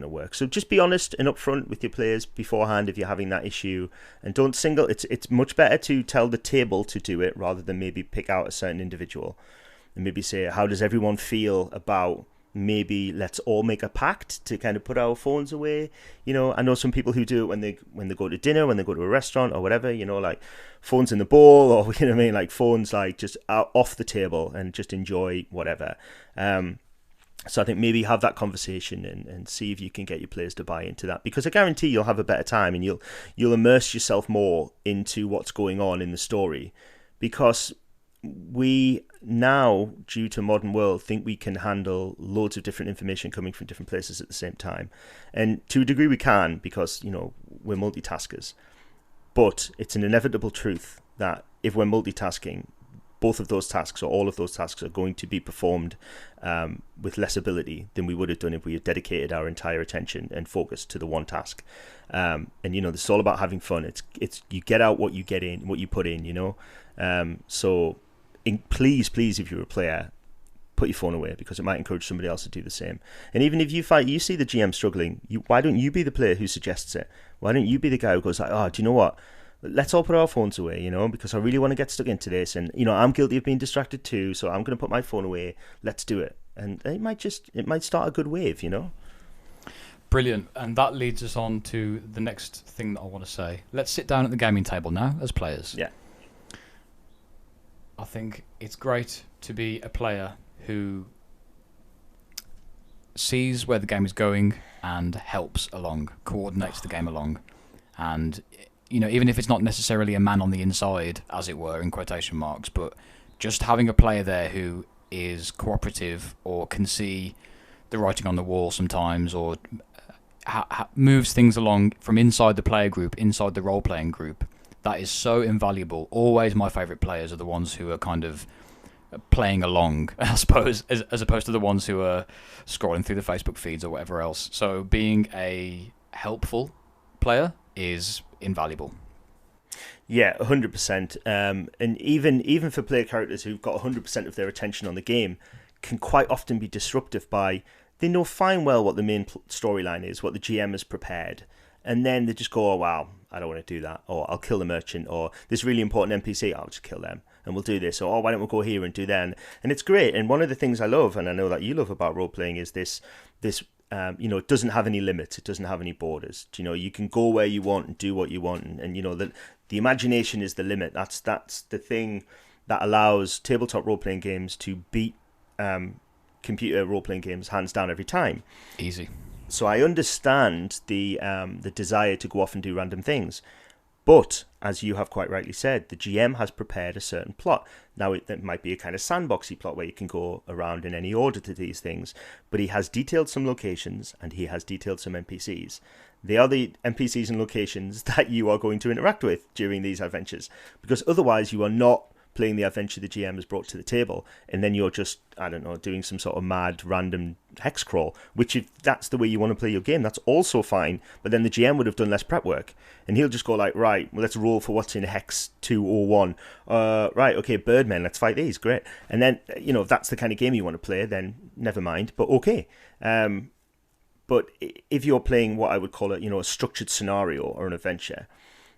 work. So just be honest and upfront with your players beforehand if you're having that issue, and don't single. It's much better to tell the table to do it rather than maybe pick out a certain individual. And maybe say, how does everyone feel about maybe let's all make a pact to kind of put our phones away? I know some people who do it when they go to dinner, when they go to a restaurant or whatever, like phones in the bowl, or like phones like just out off the table and just enjoy whatever. So I think maybe have that conversation and see if you can get your players to buy into that, because I guarantee you'll have a better time and you'll immerse yourself more into what's going on in the story, because we now, due to modern world, think we can handle loads of different information coming from different places at the same time. And to a degree we can, because, we're multitaskers. But it's an inevitable truth that if we're multitasking, both of those tasks or all of those tasks are going to be performed with less ability than we would have done if we had dedicated our entire attention and focus to the one task. And this is all about having fun. It's you get out what you get in, what you put in. So please, if you're a player, put your phone away, because it might encourage somebody else to do the same. And even if you see the GM struggling, why don't you be the player who suggests it? Why don't you be the guy who goes like, oh, do you know what? Let's all put our phones away, because I really want to get stuck into this, and I'm guilty of being distracted too, so I'm going to put my phone away. Let's do it, and it might start a good wave, Brilliant, and that leads us on to the next thing that I want to say. Let's sit down at the gaming table now as players. Yeah. I think it's great to be a player who sees where the game is going and helps along, coordinates the game along, and even if it's not necessarily a man on the inside, as it were, in quotation marks, but just having a player there who is cooperative or can see the writing on the wall sometimes, or moves things along from inside the player group, inside the role-playing group, that is so invaluable. Always my favourite players are the ones who are kind of playing along, I suppose, as opposed to the ones who are scrolling through the Facebook feeds or whatever else. So being a helpful player is invaluable. Yeah, 100%. And even for player characters who've got 100% of their attention on the game, can quite often be disruptive by, they know fine well what the main storyline is, what the GM has prepared, and then they just go, oh wow, I don't want to do that, or I'll kill the merchant, or this really important NPC, I'll just kill them, and we'll do this, or oh, why don't we go here and do that? And it's great. And one of the things I love, and I know that you love about role playing, is this it doesn't have any limits, it doesn't have any borders. You can go where you want and do what you want, and the imagination is the limit. That's the thing that allows tabletop role playing games to beat computer role playing games hands down every time. Easy. So I understand the desire to go off and do random things. But, as you have quite rightly said, the GM has prepared a certain plot. Now, it might be a kind of sandboxy plot where you can go around in any order to these things, but he has detailed some locations and he has detailed some NPCs. They are the NPCs and locations that you are going to interact with during these adventures, because otherwise you are not playing the adventure the GM has brought to the table, and then you're just, I don't know, doing some sort of mad random hex crawl, which if that's the way you want to play your game, that's also fine, but then the GM would have done less prep work, and he'll just go like, right, well, let's roll for what's in hex 201. Right, okay, Birdmen, let's fight these, great. And then, if that's the kind of game you want to play, then never mind, but okay. But if you're playing what I would call a structured scenario or an adventure,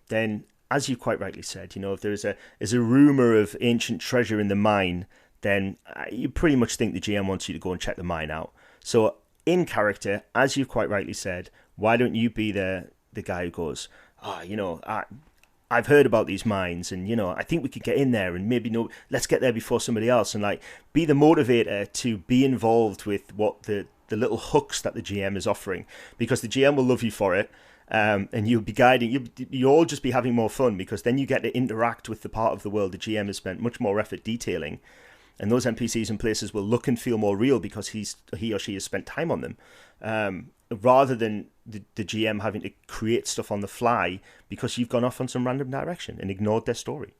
then, as you quite rightly said, if there's a rumor of ancient treasure in the mine, then you pretty much think the GM wants you to go and check the mine out. So in character, as you've quite rightly said, why don't you be the guy who goes, I've heard about these mines, and I think we could get in there, and maybe let's get there before somebody else, and like be the motivator to be involved with what the little hooks that the GM is offering, because the GM will love you for it, and you'll be guiding. You'll all just be having more fun, because then you get to interact with the part of the world the GM has spent much more effort detailing, and those NPCs and places will look and feel more real because he or she has spent time on them, rather than the GM having to create stuff on the fly because you've gone off on some random direction and ignored their story.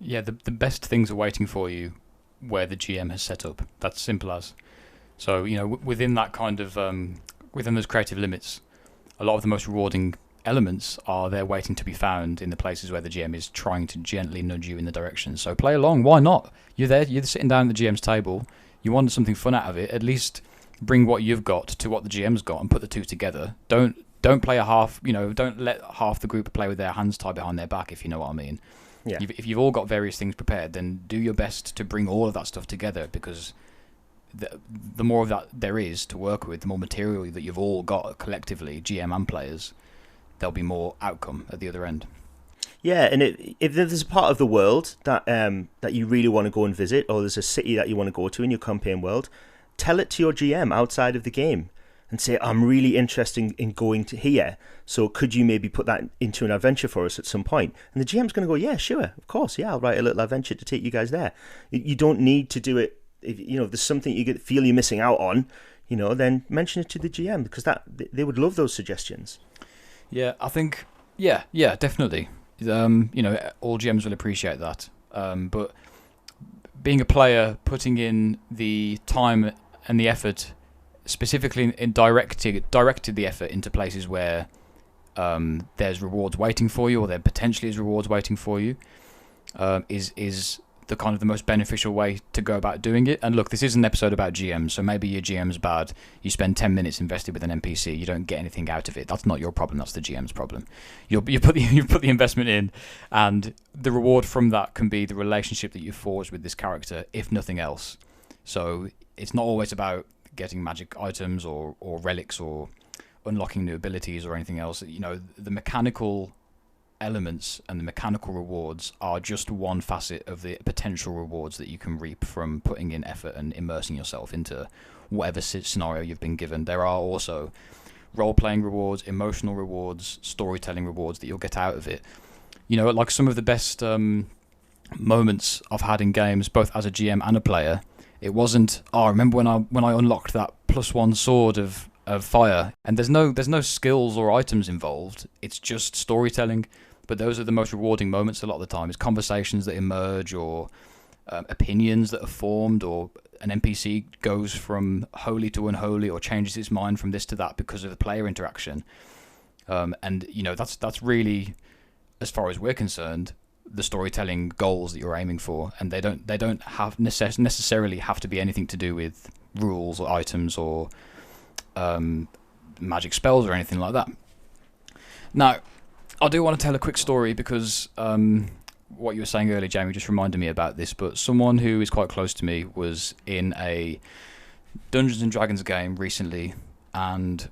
Yeah, the best things are waiting for you where the GM has set up. That's simple as. So, within that kind of, within those creative limits, a lot of the most rewarding elements are there waiting to be found in the places where the GM is trying to gently nudge you in the direction. So play along, why not? You're there, you're sitting down at the GM's table, you want something fun out of it, at least bring what you've got to what the GM's got and put the two together. Don't play a half, don't let half the group play with their hands tied behind their back, if you know what I mean. Yeah. If you've all got various things prepared, then do your best to bring all of that stuff together, because the more of that there is to work with, the more material that you've all got collectively, GM and players, there'll be more outcome at the other end. Yeah, and if there's a part of the world that you really want to go and visit, or there's a city that you want to go to in your campaign world, tell it to your GM outside of the game and say, I'm really interested in going to here, so could you maybe put that into an adventure for us at some point? And the GM's going to go, yeah, sure, of course, yeah, I'll write a little adventure to take you guys there. You don't need to do it. If there's something you feel you're missing out on, then mention it to the GM, because they would love those suggestions. Yeah, I think, yeah, definitely. All GMs will appreciate that. But being a player, putting in the time and the effort, specifically in directed the effort into places where there's rewards waiting for you, or there potentially is rewards waiting for you, is the kind of the most beneficial way to go about doing it. And look, this is an episode about GMs, so maybe your GM's bad. You spend 10 minutes invested with an NPC, you don't get anything out of it. That's not your problem, that's the GM's problem. You put the investment in, and the reward from that can be the relationship that you forge with this character, if nothing else. So it's not always about getting magic items or relics or unlocking new abilities or anything else. The mechanical elements and the mechanical rewards are just one facet of the potential rewards that you can reap from putting in effort and immersing yourself into whatever scenario you've been given. There are also role-playing rewards, emotional rewards, storytelling rewards that you'll get out of it. Like some of the best moments I've had in games, both as a GM and a player, it wasn't, I remember when I unlocked that +1 sword of fire, and there's no skills or items involved, it's just storytelling. But those are the most rewarding moments a lot of the time. It's conversations that emerge, or opinions that are formed, or an NPC goes from holy to unholy, or changes its mind from this to that because of the player interaction. And that's really, as far as we're concerned, the storytelling goals that you're aiming for. And they don't have necessarily have to be anything to do with rules or items or magic spells or anything like that. Now, I do want to tell a quick story, because what you were saying earlier, Jamie, just reminded me about this. But someone who is quite close to me was in a Dungeons and Dragons game recently and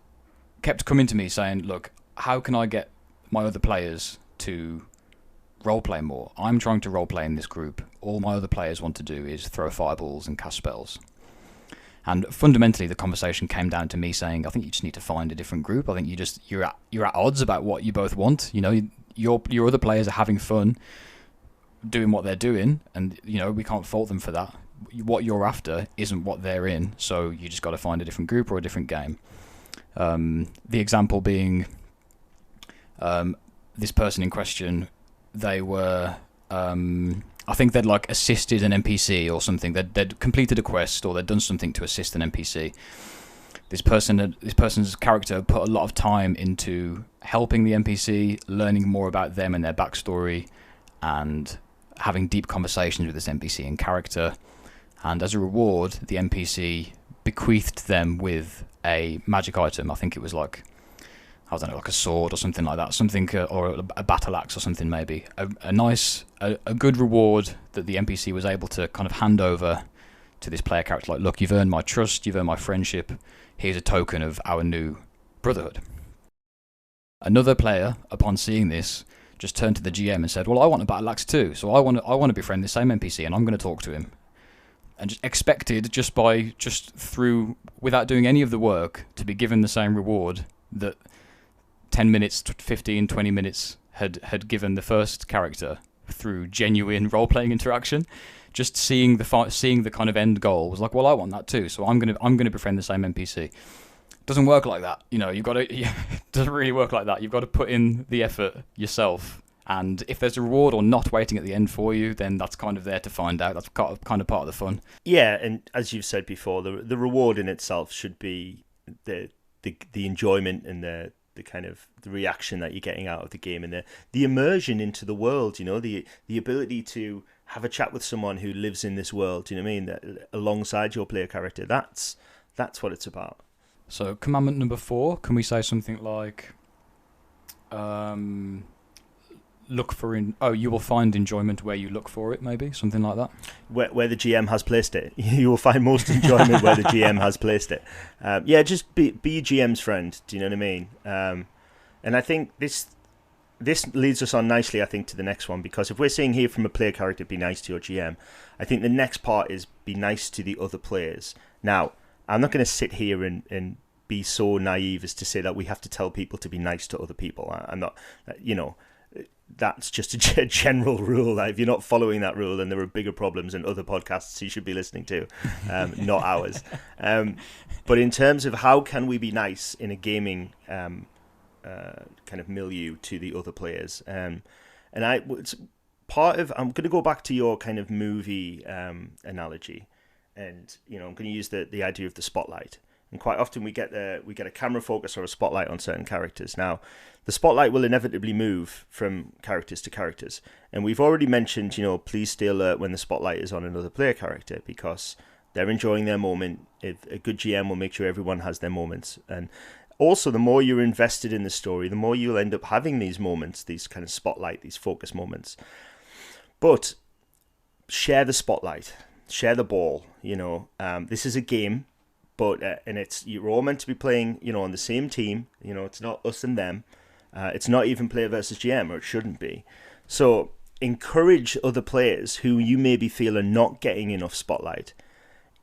kept coming to me saying, look, how can I get my other players to roleplay more? I'm trying to roleplay in this group. All my other players want to do is throw fireballs and cast spells. And fundamentally, the conversation came down to me saying, I think you just need to find a different group. I think you're at odds about what you both want. Your other players are having fun doing what they're doing, and we can't fault them for that. What you're after isn't what they're in, so you just got to find a different group or a different game. The example being this person in question, they were, I I think they'd like assisted an NPC or something. They'd completed a quest or they'd done something to assist an NPC. This person's character put a lot of time into helping the NPC, learning more about them and their backstory, and having deep conversations with this NPC in character. And as a reward, the NPC bequeathed them with a magic item. I think it was like, I don't know, like a sword or something like that, something or a battle axe or something maybe. A good reward that the NPC was able to kind of hand over to this player character. Like, look, you've earned my trust, you've earned my friendship. Here's a token of our new brotherhood. Another player, upon seeing this, just turned to the GM and said, well, I want a battle axe too, so I want to befriend this same NPC and I'm going to talk to him. And just expected, without doing any of the work, to be given the same reward that 10 minutes, 15, 20 minutes had given the first character through genuine role-playing interaction. Just seeing the kind of end goal was like, well, I want that too, so I'm gonna befriend the same NPC. Doesn't work like that, you know. It doesn't really work like that. You've got to put in the effort yourself, and if there's a reward or not waiting at the end for you, then that's kind of there to find out. That's kind of part of the fun. Yeah, and as you've said before, the reward in itself should be the enjoyment and the kind of the reaction that you're getting out of the game and the immersion into the world. You know, the ability to have a chat with someone who lives in this world. You know what I mean? That alongside your player character. That's what it's about. So commandment number 4, can we say something like, look for you will find enjoyment where you look for it, maybe something like that. Where the GM has placed it, you will find most enjoyment where the GM has placed it. Just be your GM's friend. Do you know what I mean? And I think this leads us on nicely, I think, to the next one, because if we're saying here from a player character, be nice to your GM, I think the next part is be nice to the other players. Now, I'm not going to sit here and be so naive as to say that we have to tell people to be nice to other people. I'm not, that's just a general rule. That if you're not following that rule, then there are bigger problems in other podcasts you should be listening to, not ours. But in terms of how can we be nice in a gaming kind of milieu to the other players, it's part of. I'm going to go back to your kind of movie analogy, and I'm going to use the idea of the spotlight. And quite often we get a camera focus or a spotlight on certain characters. Now, the spotlight will inevitably move from characters to characters. And we've already mentioned, please stay alert when the spotlight is on another player character, because they're enjoying their moment. A good GM will make sure everyone has their moments. And also, the more you're invested in the story, the more you'll end up having these moments, these kind of spotlight, these focus moments. But share the spotlight, share the ball. This is a game. But you're all meant to be playing, on the same team. It's not us and them. It's not even player versus GM, or it shouldn't be. So encourage other players who you maybe feel are not getting enough spotlight.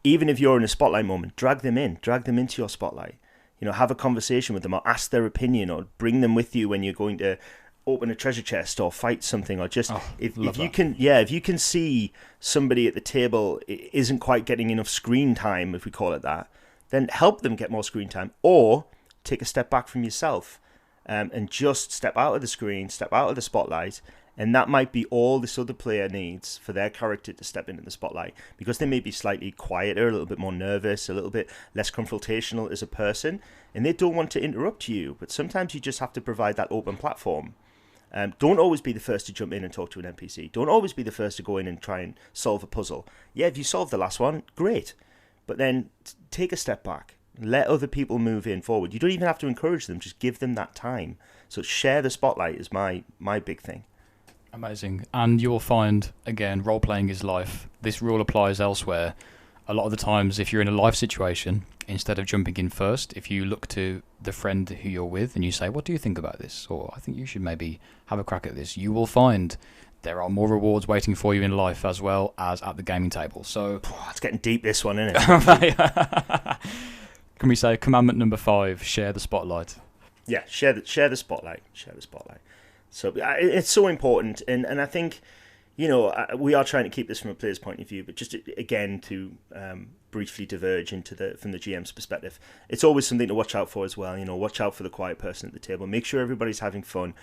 Even if you're in a spotlight moment, drag them into your spotlight. Have a conversation with them, or ask their opinion, or bring them with you when you're going to open a treasure chest or fight something, or just if you can see somebody at the table isn't quite getting enough screen time, if we call it that, then help them get more screen time, or take a step back from yourself and just step out of the screen, step out of the spotlight, and that might be all this other player needs for their character to step into the spotlight, because they may be slightly quieter, a little bit more nervous, a little bit less confrontational as a person, and they don't want to interrupt you, but sometimes you just have to provide that open platform. Don't always be the first to jump in and talk to an NPC. Don't always be the first to go in and try and solve a puzzle. Yeah, if you solve the last one, great. But then take a step back. Let other people move in forward. You don't even have to encourage them. Just give them that time. So share the spotlight is my big thing. Amazing. And you'll find, again, role-playing is life. This rule applies elsewhere. A lot of the times, if you're in a life situation, instead of jumping in first, if you look to the friend who you're with and you say, what do you think about this? Or I think you should maybe have a crack at this. You will find there are more rewards waiting for you in life as well as at the gaming table. So it's getting deep, this one, isn't it? Can we say commandment number 5, share the spotlight? Yeah, share the spotlight. Share the spotlight. So it's so important. And I think, we are trying to keep this from a player's point of view, but just again to briefly diverge from the GM's perspective, it's always something to watch out for as well. Watch out for the quiet person at the table. Make sure everybody's having fun.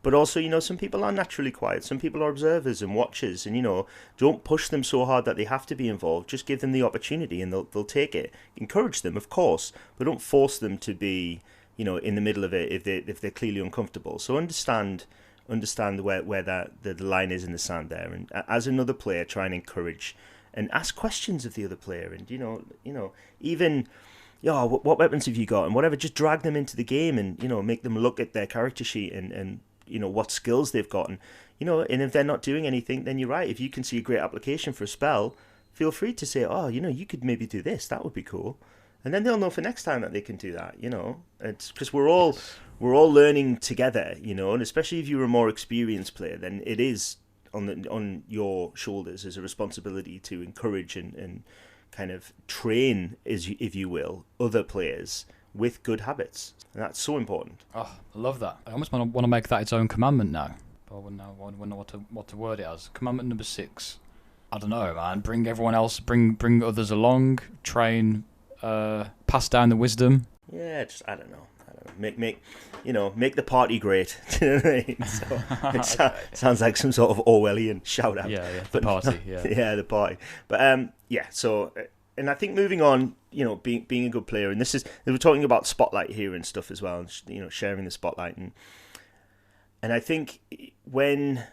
But also, some people are naturally quiet. Some people are observers and watchers, and don't push them so hard that they have to be involved. Just give them the opportunity, and they'll take it. Encourage them, of course, but don't force them to be, in the middle of it if they're clearly uncomfortable. So understand where the line is in the sand there, and as another player, try and encourage and ask questions of the other player, and even. Yeah, what weapons have you got and whatever, just drag them into the game and, make them look at their character sheet and what skills they've got. And, and if they're not doing anything, then you're right. If you can see a great application for a spell, feel free to say, oh, you could maybe do this. That would be cool. And then they'll know for next time that they can do that, It's because we're all learning together, and especially if you're a more experienced player, then it is on your shoulders as a responsibility to encourage and kind of train, if you will, other players with good habits. And that's so important. Oh, I love that. I almost want to make that its own commandment now. But I wouldn't know what to word it as. Commandment number 6. I don't know, man. Bring everyone else, bring others along, train, pass down the wisdom. Yeah, I don't know. Make the party great. Do you know what I mean? So it sounds like some sort of Orwellian shout out. Yeah, the party. Yeah, the party. But So, and I think moving on, being a good player, and they were talking about spotlight here and stuff as well, and sharing the spotlight, and I think when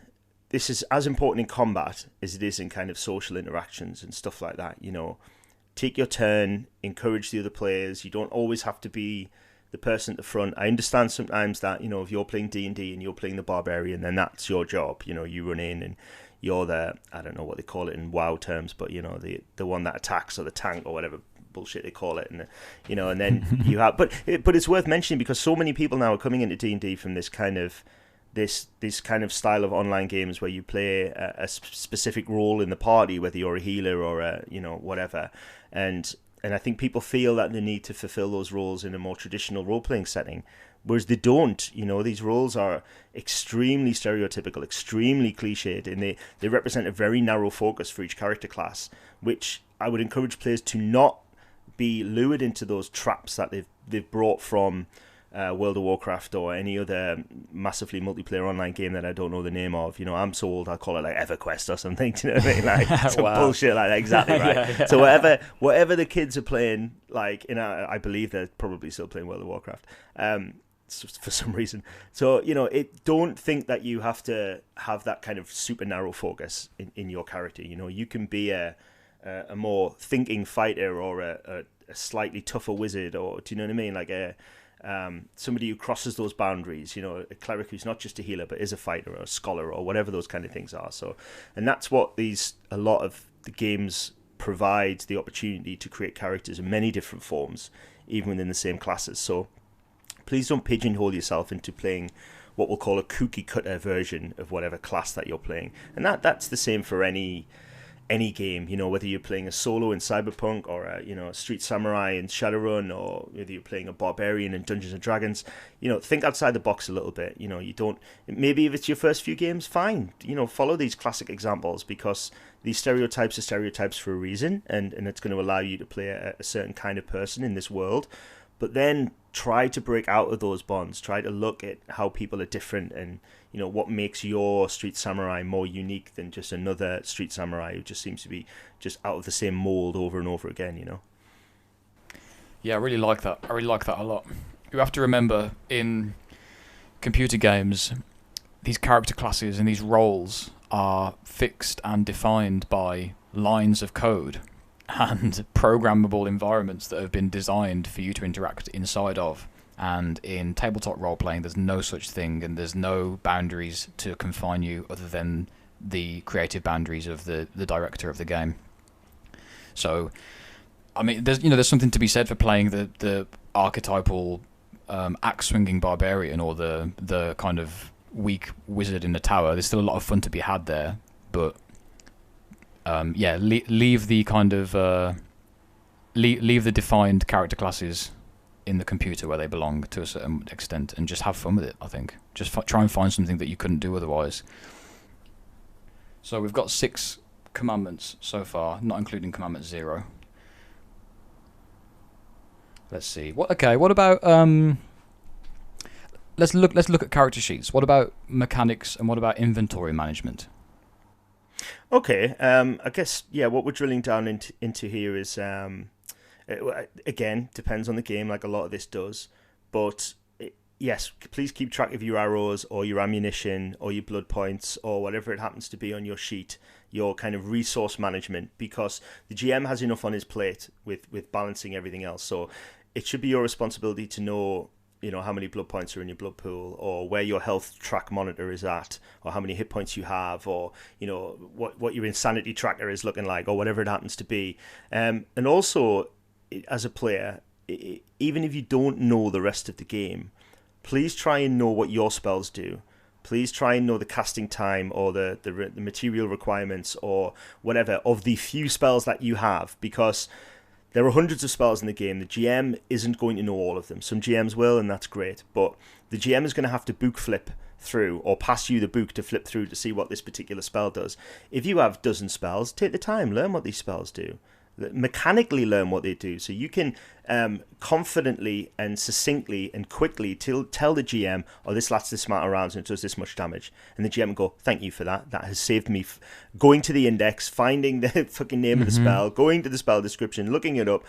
this is as important in combat as it is in kind of social interactions and stuff like that, take your turn, encourage the other players. You don't always have to be the person at the front. I understand sometimes that, if you're playing D&D and you're playing the barbarian, then that's your job. You run in and you're the, I don't know what they call it in WoW terms, but the one that attacks, or the tank, or whatever bullshit they call it, and and then you have. But it's worth mentioning because so many people now are coming into D&D from this kind of style of online games where you play a specific role in the party, whether you're a healer or a whatever, and I think people feel that they need to fulfill those roles in a more traditional role-playing setting, whereas they don't. These roles are extremely stereotypical, extremely cliched, and they represent a very narrow focus for each character class, which I would encourage players to not be lured into those traps that they've brought from World of Warcraft or any other massively multiplayer online game that I don't know the name of. I'm so old, I'll call it like EverQuest or something. Do you know what I mean? Like some bullshit like that. Exactly right. Yeah. So whatever the kids are playing, like I believe they're probably still playing World of Warcraft. For some reason. So don't think that you have to have that kind of super narrow focus in your character. You can be a more thinking fighter or a slightly tougher wizard, or do you know what I mean? Like somebody who crosses those boundaries, a cleric who's not just a healer but is a fighter or a scholar or whatever those kind of things are. So, and that's what a lot of the games provide, the opportunity to create characters in many different forms, even within the same classes. So please don't pigeonhole yourself into playing what we'll call a cookie cutter version of whatever class that you're playing. And that's the same for any game, whether you're playing a solo in Cyberpunk or a Street Samurai in Shadowrun, or whether you're playing a barbarian in Dungeons and Dragons. Think outside the box a little bit. You don't, maybe if it's your first few games, fine, follow these classic examples, because these stereotypes are stereotypes for a reason, and it's going to allow you to play a certain kind of person in this world. But then try to break out of those bonds. Try to look at how people are different, and what makes your Street Samurai more unique than just another Street Samurai who just seems to be just out of the same mold over and over again. Yeah, I really like that. I really like that a lot. You have to remember, in computer games, these character classes and these roles are fixed and defined by lines of code and programmable environments that have been designed for you to interact inside of. And in tabletop role-playing, there's no such thing, and there's no boundaries to confine you other than the creative boundaries of the director of the game. So, I mean, there's something to be said for playing the archetypal axe-swinging barbarian, or the kind of weak wizard in the tower. There's still a lot of fun to be had there, but leave the kind of leave the defined character classes in the computer where they belong to a certain extent, and just have fun with it. I think just try and find something that you couldn't do otherwise. So we've got 6 commandments so far, not including commandment 0. Let's see. What about let's look at character sheets. What about mechanics and what about inventory management? Okay, I guess, yeah, what we're drilling down into here is, again, depends on the game, like a lot of this does, but yes, please keep track of your arrows or your ammunition or your blood points or whatever it happens to be on your sheet, your kind of resource management, because the GM has enough on his plate with balancing everything else. So it should be your responsibility to know, how many blood points are in your blood pool, or where your health track monitor is at, or how many hit points you have, or what your insanity tracker is looking like, or whatever it happens to be. And also, as a player, even if you don't know the rest of the game, please try and know what your spells do. Please try and know the casting time or the material requirements or whatever of the few spells that you have, because there are hundreds of spells in the game. The GM isn't going to know all of them. Some GMs will, and that's great. But the GM is going to have to book flip through or pass you the book to flip through to see what this particular spell does. If you have a dozen spells, take the time, learn what these spells do. Mechanically learn what they do, so you can confidently and succinctly and quickly tell the GM, this lasts this amount of rounds and it does this much damage, and the GM will go, thank you for that has saved me going to the index, finding the fucking name of the spell, going to the spell description, looking it up,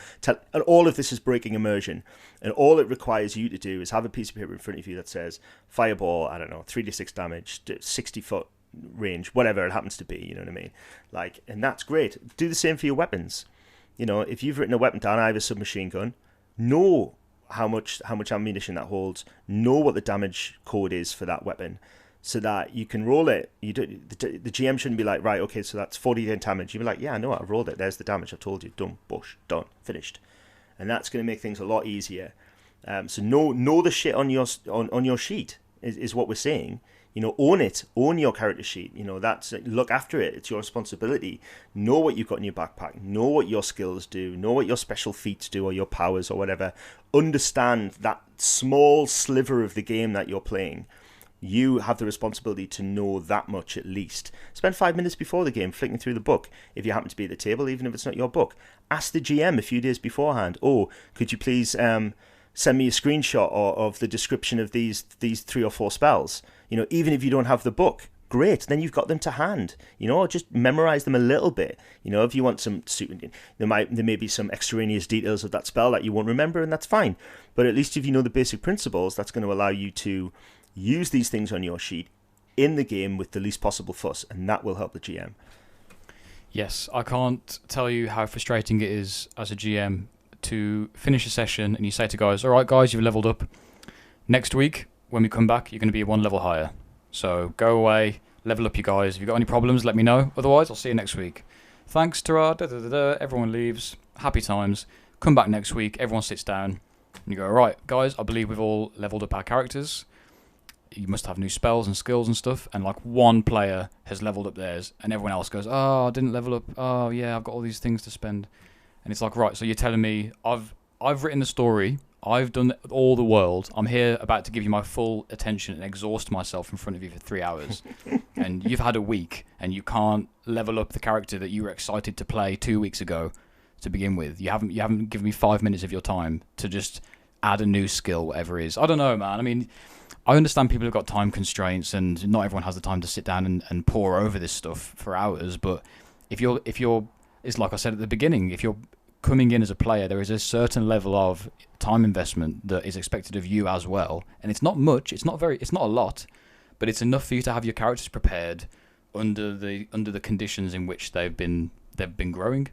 and all of this is breaking immersion, and all it requires you to do is have a piece of paper in front of you that says fireball, I don't know, 3d6 damage, 60-foot range, whatever it happens to be, you know what I mean? Like, and that's great. Do the same for your weapons. If you've written a weapon down, I have a submachine gun, know how much ammunition that holds, know what the damage code is for that weapon, so that you can roll it. The GM shouldn't be like, right, okay, so that's 40 damage. You'd be like, yeah, I know, I've rolled it. There's the damage. I've told you. Done. Bush. Done. Finished. And that's going to make things a lot easier. So know the shit on your sheet is what we're saying. Own it. Own your character sheet. Look after it. It's your responsibility. Know what you've got in your backpack. Know what your skills do. Know what your special feats do or your powers or whatever. Understand that small sliver of the game that you're playing. You have the responsibility to know that much at least. Spend 5 minutes before the game flicking through the book. If you happen to be at the table, even if it's not your book. Ask the GM a few days beforehand. Could you please send me a screenshot of the description of these 3 or 4 spells? Even if you don't have the book, great. Then you've got them to hand. Just memorize them a little bit. If you want there may be some extraneous details of that spell that you won't remember, and that's fine. But at least if you know the basic principles, that's going to allow you to use these things on your sheet in the game with the least possible fuss, and that will help the GM. Yes, I can't tell you how frustrating it is as a GM to finish a session and you say to guys, all right, guys, you've leveled up. Next week, when we come back, you're going to be 1 level higher. So go away, level up you guys. If you've got any problems, let me know. Otherwise, I'll see you next week. Thanks, ta-ra, everyone leaves. Happy times. Come back next week, everyone sits down. And you go, all right, guys, I believe we've all leveled up our characters. You must have new spells and skills and stuff. And like one player has leveled up theirs and everyone else goes, I didn't level up. Oh, yeah, I've got all these things to spend. And it's like, right, so you're telling me I've written the story, I've done all the world, I'm here about to give you my full attention and exhaust myself in front of you for 3 hours, and you've had a week, and you can't level up the character that you were excited to play 2 weeks ago to begin with. You haven't given me 5 minutes of your time to just add a new skill, whatever it is. I don't know, man. I mean, I understand people have got time constraints, and not everyone has the time to sit down and pore over this stuff for hours, but if you're it's like I said at the beginning, if you're coming in as a player, there is a certain level of time investment that is expected of you as well, and it's not much, it's not a lot, but it's enough for you to have your characters prepared under the conditions in which they've been growing.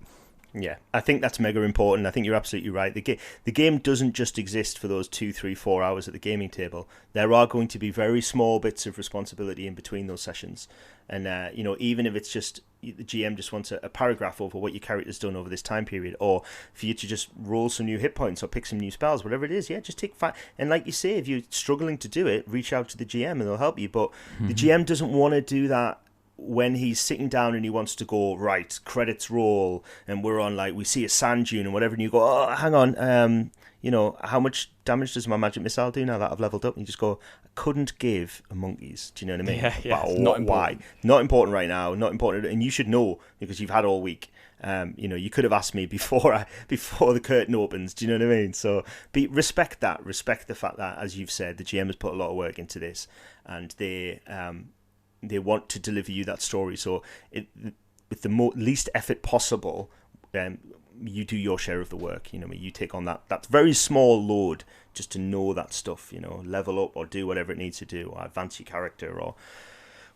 Yeah, I think that's mega important. I think you're absolutely right. The game doesn't just exist for those 2, 3, 4 hours at the gaming table. There are going to be very small bits of responsibility in between those sessions. And, even if it's just the GM just wants a paragraph over what your character's done over this time period, or for you to just roll some new hit points or pick some new spells, whatever it is, yeah, just take 5. And like you say, if you're struggling to do it, reach out to the GM and they'll help you. But the GM doesn't want to do that when he's sitting down and he wants to go, right, credits roll, and we're on, like, we see a sand dune and whatever, and you go, oh, hang on, how much damage does my magic missile do now that I've leveled up? And you just go, I couldn't give a monkey's. Do you know what I mean? Yeah. Why? Not important right now. Not important, and you should know because you've had all week. You could have asked me before the curtain opens. Do you know what I mean? So respect that. Respect the fact that, as you've said, the GM has put a lot of work into this, and they want to deliver you that story. So with the least effort possible, you do your share of the work. You take on that very small load just to know that stuff. Level up or do whatever it needs to do, or advance your character, or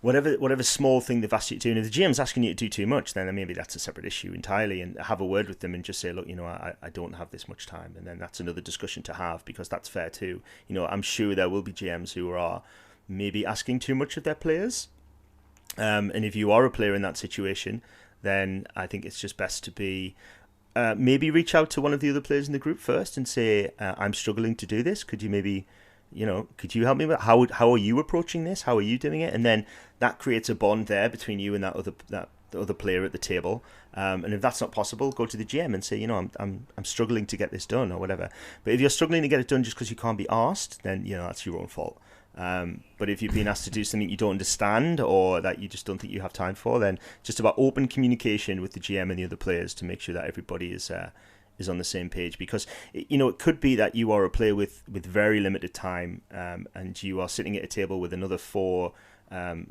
whatever small thing they've asked you to do. And if the GM's asking you to do too much, then maybe that's a separate issue entirely, and have a word with them and just say, look, I don't have this much time. And then that's another discussion to have, because that's fair too. I'm sure there will be GMs who are maybe asking too much of their players. And if you are a player in that situation, then I think it's just best to be maybe reach out to one of the other players in the group first and say, I'm struggling to do this. Could you maybe... could you help me with how are you approaching this? How are you doing it? And then that creates a bond there between you and the other player at the table. And if that's not possible, go to the GM and say, I'm struggling to get this done or whatever. But if you're struggling to get it done just because you can't be asked, then that's your own fault. But if you've been asked to do something you don't understand or that you just don't think you have time for, then just about open communication with the GM and the other players to make sure that everybody is on the same page, because it could be that you are a player with very limited time, and you are sitting at a table with another 4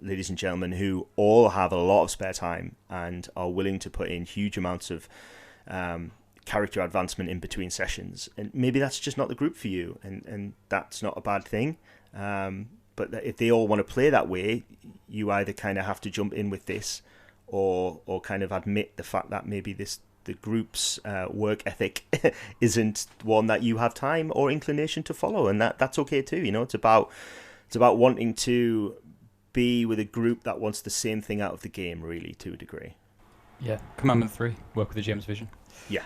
ladies and gentlemen who all have a lot of spare time and are willing to put in huge amounts of character advancement in between sessions, and maybe that's just not the group for you, and that's not a bad thing. But if they all want to play that way, you either kind of have to jump in with this, or kind of admit the fact that maybe the group's work ethic isn't one that you have time or inclination to follow, and that's okay too. It's about wanting to be with a group that wants the same thing out of the game, really, to a degree. Yeah, Commandment 3, work with the GM's vision. Yeah.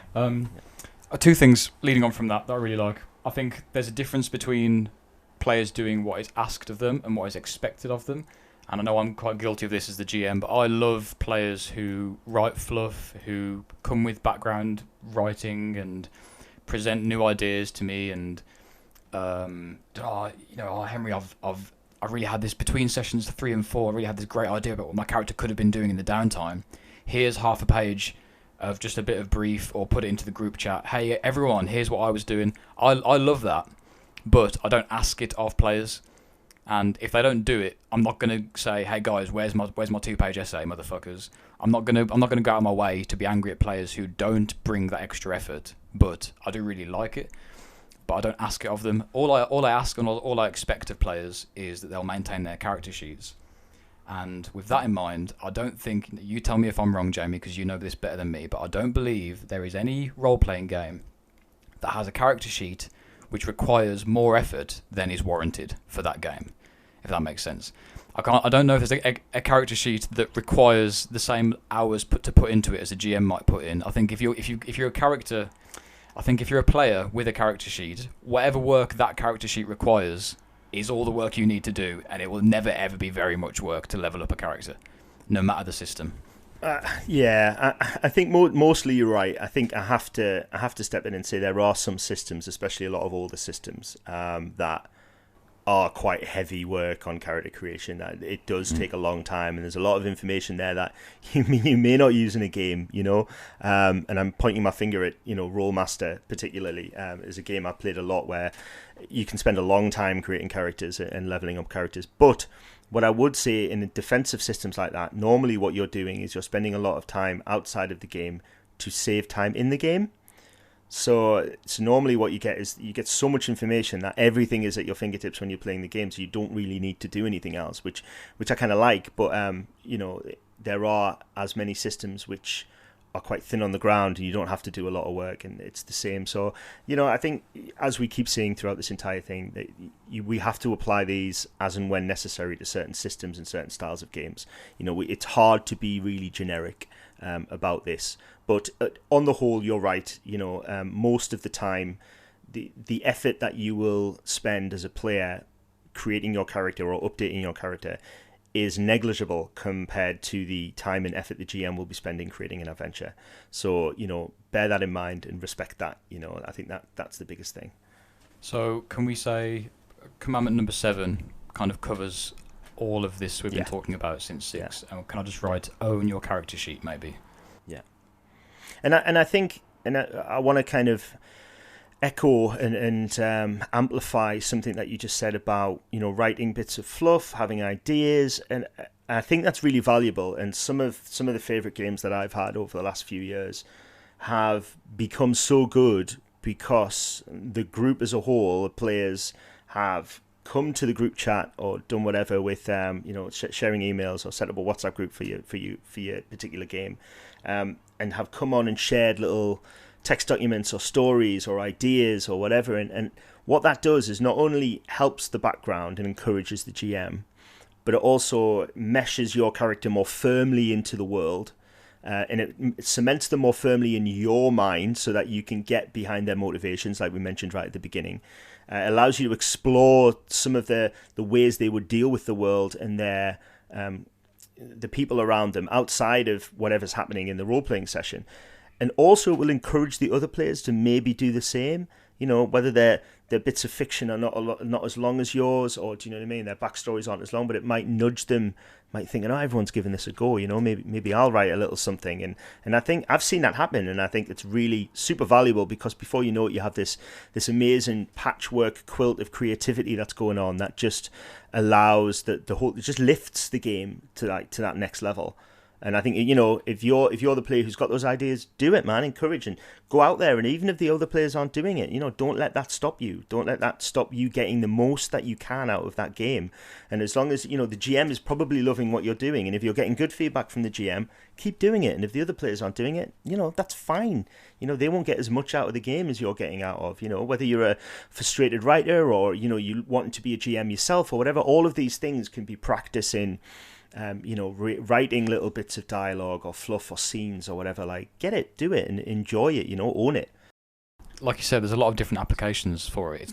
2 things leading on from that I really like. I think there's a difference between players doing what is asked of them and what is expected of them. And I know I'm quite guilty of this as the GM, but I love players who write fluff, who come with background writing and present new ideas to me. And Henry, I really had this between sessions 3 and 4. I really had this great idea about what my character could have been doing in the downtime. Here's half a page of just a bit of brief, or put it into the group chat. Hey everyone, here's what I was doing. I love that, but I don't ask it of players. And if they don't do it, I'm not going to say, "Hey guys, where's my 2-page essay, motherfuckers?" I'm not going to go out of my way to be angry at players who don't bring that extra effort. But I do really like it, but I don't ask it of them. All I ask and all I expect of players is that they'll maintain their character sheets. And with that in mind, I don't think, you tell me if I'm wrong, Jamie, because you know this better than me, but I don't believe there is any role-playing game that has a character sheet which requires more effort than is warranted for that game, if that makes sense. I don't know if there's a character sheet that requires the same hours to put into it as a GM might put in. I think if you're a character, I think if you're a player with a character sheet, whatever work that character sheet requires is all the work you need to do, and it will never ever be very much work to level up a character, no matter the system. I think mostly you're right. I think I have to step in and say there are some systems, especially a lot of older systems, that are quite heavy work on character creation. That it does take a long time, and there's a lot of information there that you may not use in a game, and I'm pointing my finger at Rolemaster particularly. Is a game I've played a lot where you can spend a long time creating characters and leveling up characters. But what I would say in defensive systems like that, normally what you're doing is you're spending a lot of time outside of the game to save time in the game. So normally what you get is you get so much information that everything is at your fingertips when you're playing the game, so you don't really need to do anything else, which I kind of like. But there are as many systems which are quite thin on the ground, and you don't have to do a lot of work, and it's the same. So I think, as we keep seeing throughout this entire thing, that we have to apply these as and when necessary to certain systems and certain styles of games. It's hard to be really generic about this, but on the whole, you're right. Most of the time, the effort that you will spend as a player creating your character or updating your character is negligible compared to the time and effort the GM will be spending creating an adventure. So, bear that in mind and respect that. I think that's the biggest thing. So can we say commandment number 7 kind of covers all of this we've been talking about since 6? And can I just write own your character sheet maybe? Yeah. And I think, I want to kind of echo and amplify something that you just said about writing bits of fluff, having ideas, and I think that's really valuable. And some of the favorite games that I've had over the last few years have become so good because the group as a whole, the players, have come to the group chat or done whatever with sharing emails or set up a WhatsApp group for your particular game, and have come on and shared little text documents or stories or ideas or whatever. And what that does is not only helps the background and encourages the GM, but it also meshes your character more firmly into the world, and it cements them more firmly in your mind so that you can get behind their motivations, like we mentioned right at the beginning. It allows you to explore some of the ways they would deal with the world and the people around them outside of whatever's happening in the role-playing session. And also it will encourage the other players to maybe do the same, whether their bits of fiction are not as long as yours, or do you know what I mean? Their backstories aren't as long, but it might nudge them, might think, everyone's giving this a go, maybe I'll write a little something. And I think I've seen that happen, and I think it's really super valuable because before you know it, you have this amazing patchwork quilt of creativity that's going on that just allows the whole, it just lifts the game to that next level. And I think, if you're the player who's got those ideas, do it, man. Encourage and go out there. And even if the other players aren't doing it, don't let that stop you. Don't let that stop you getting the most that you can out of that game. And as long as, the GM is probably loving what you're doing, and if you're getting good feedback from the GM, keep doing it. And if the other players aren't doing it, that's fine. They won't get as much out of the game as you're getting out of, whether you're a frustrated writer or, you want to be a GM yourself or whatever. All of these things can be practice in writing little bits of dialogue or fluff or scenes or whatever. Like, get it, do it, and enjoy it, own it. Like you said, there's a lot of different applications for it.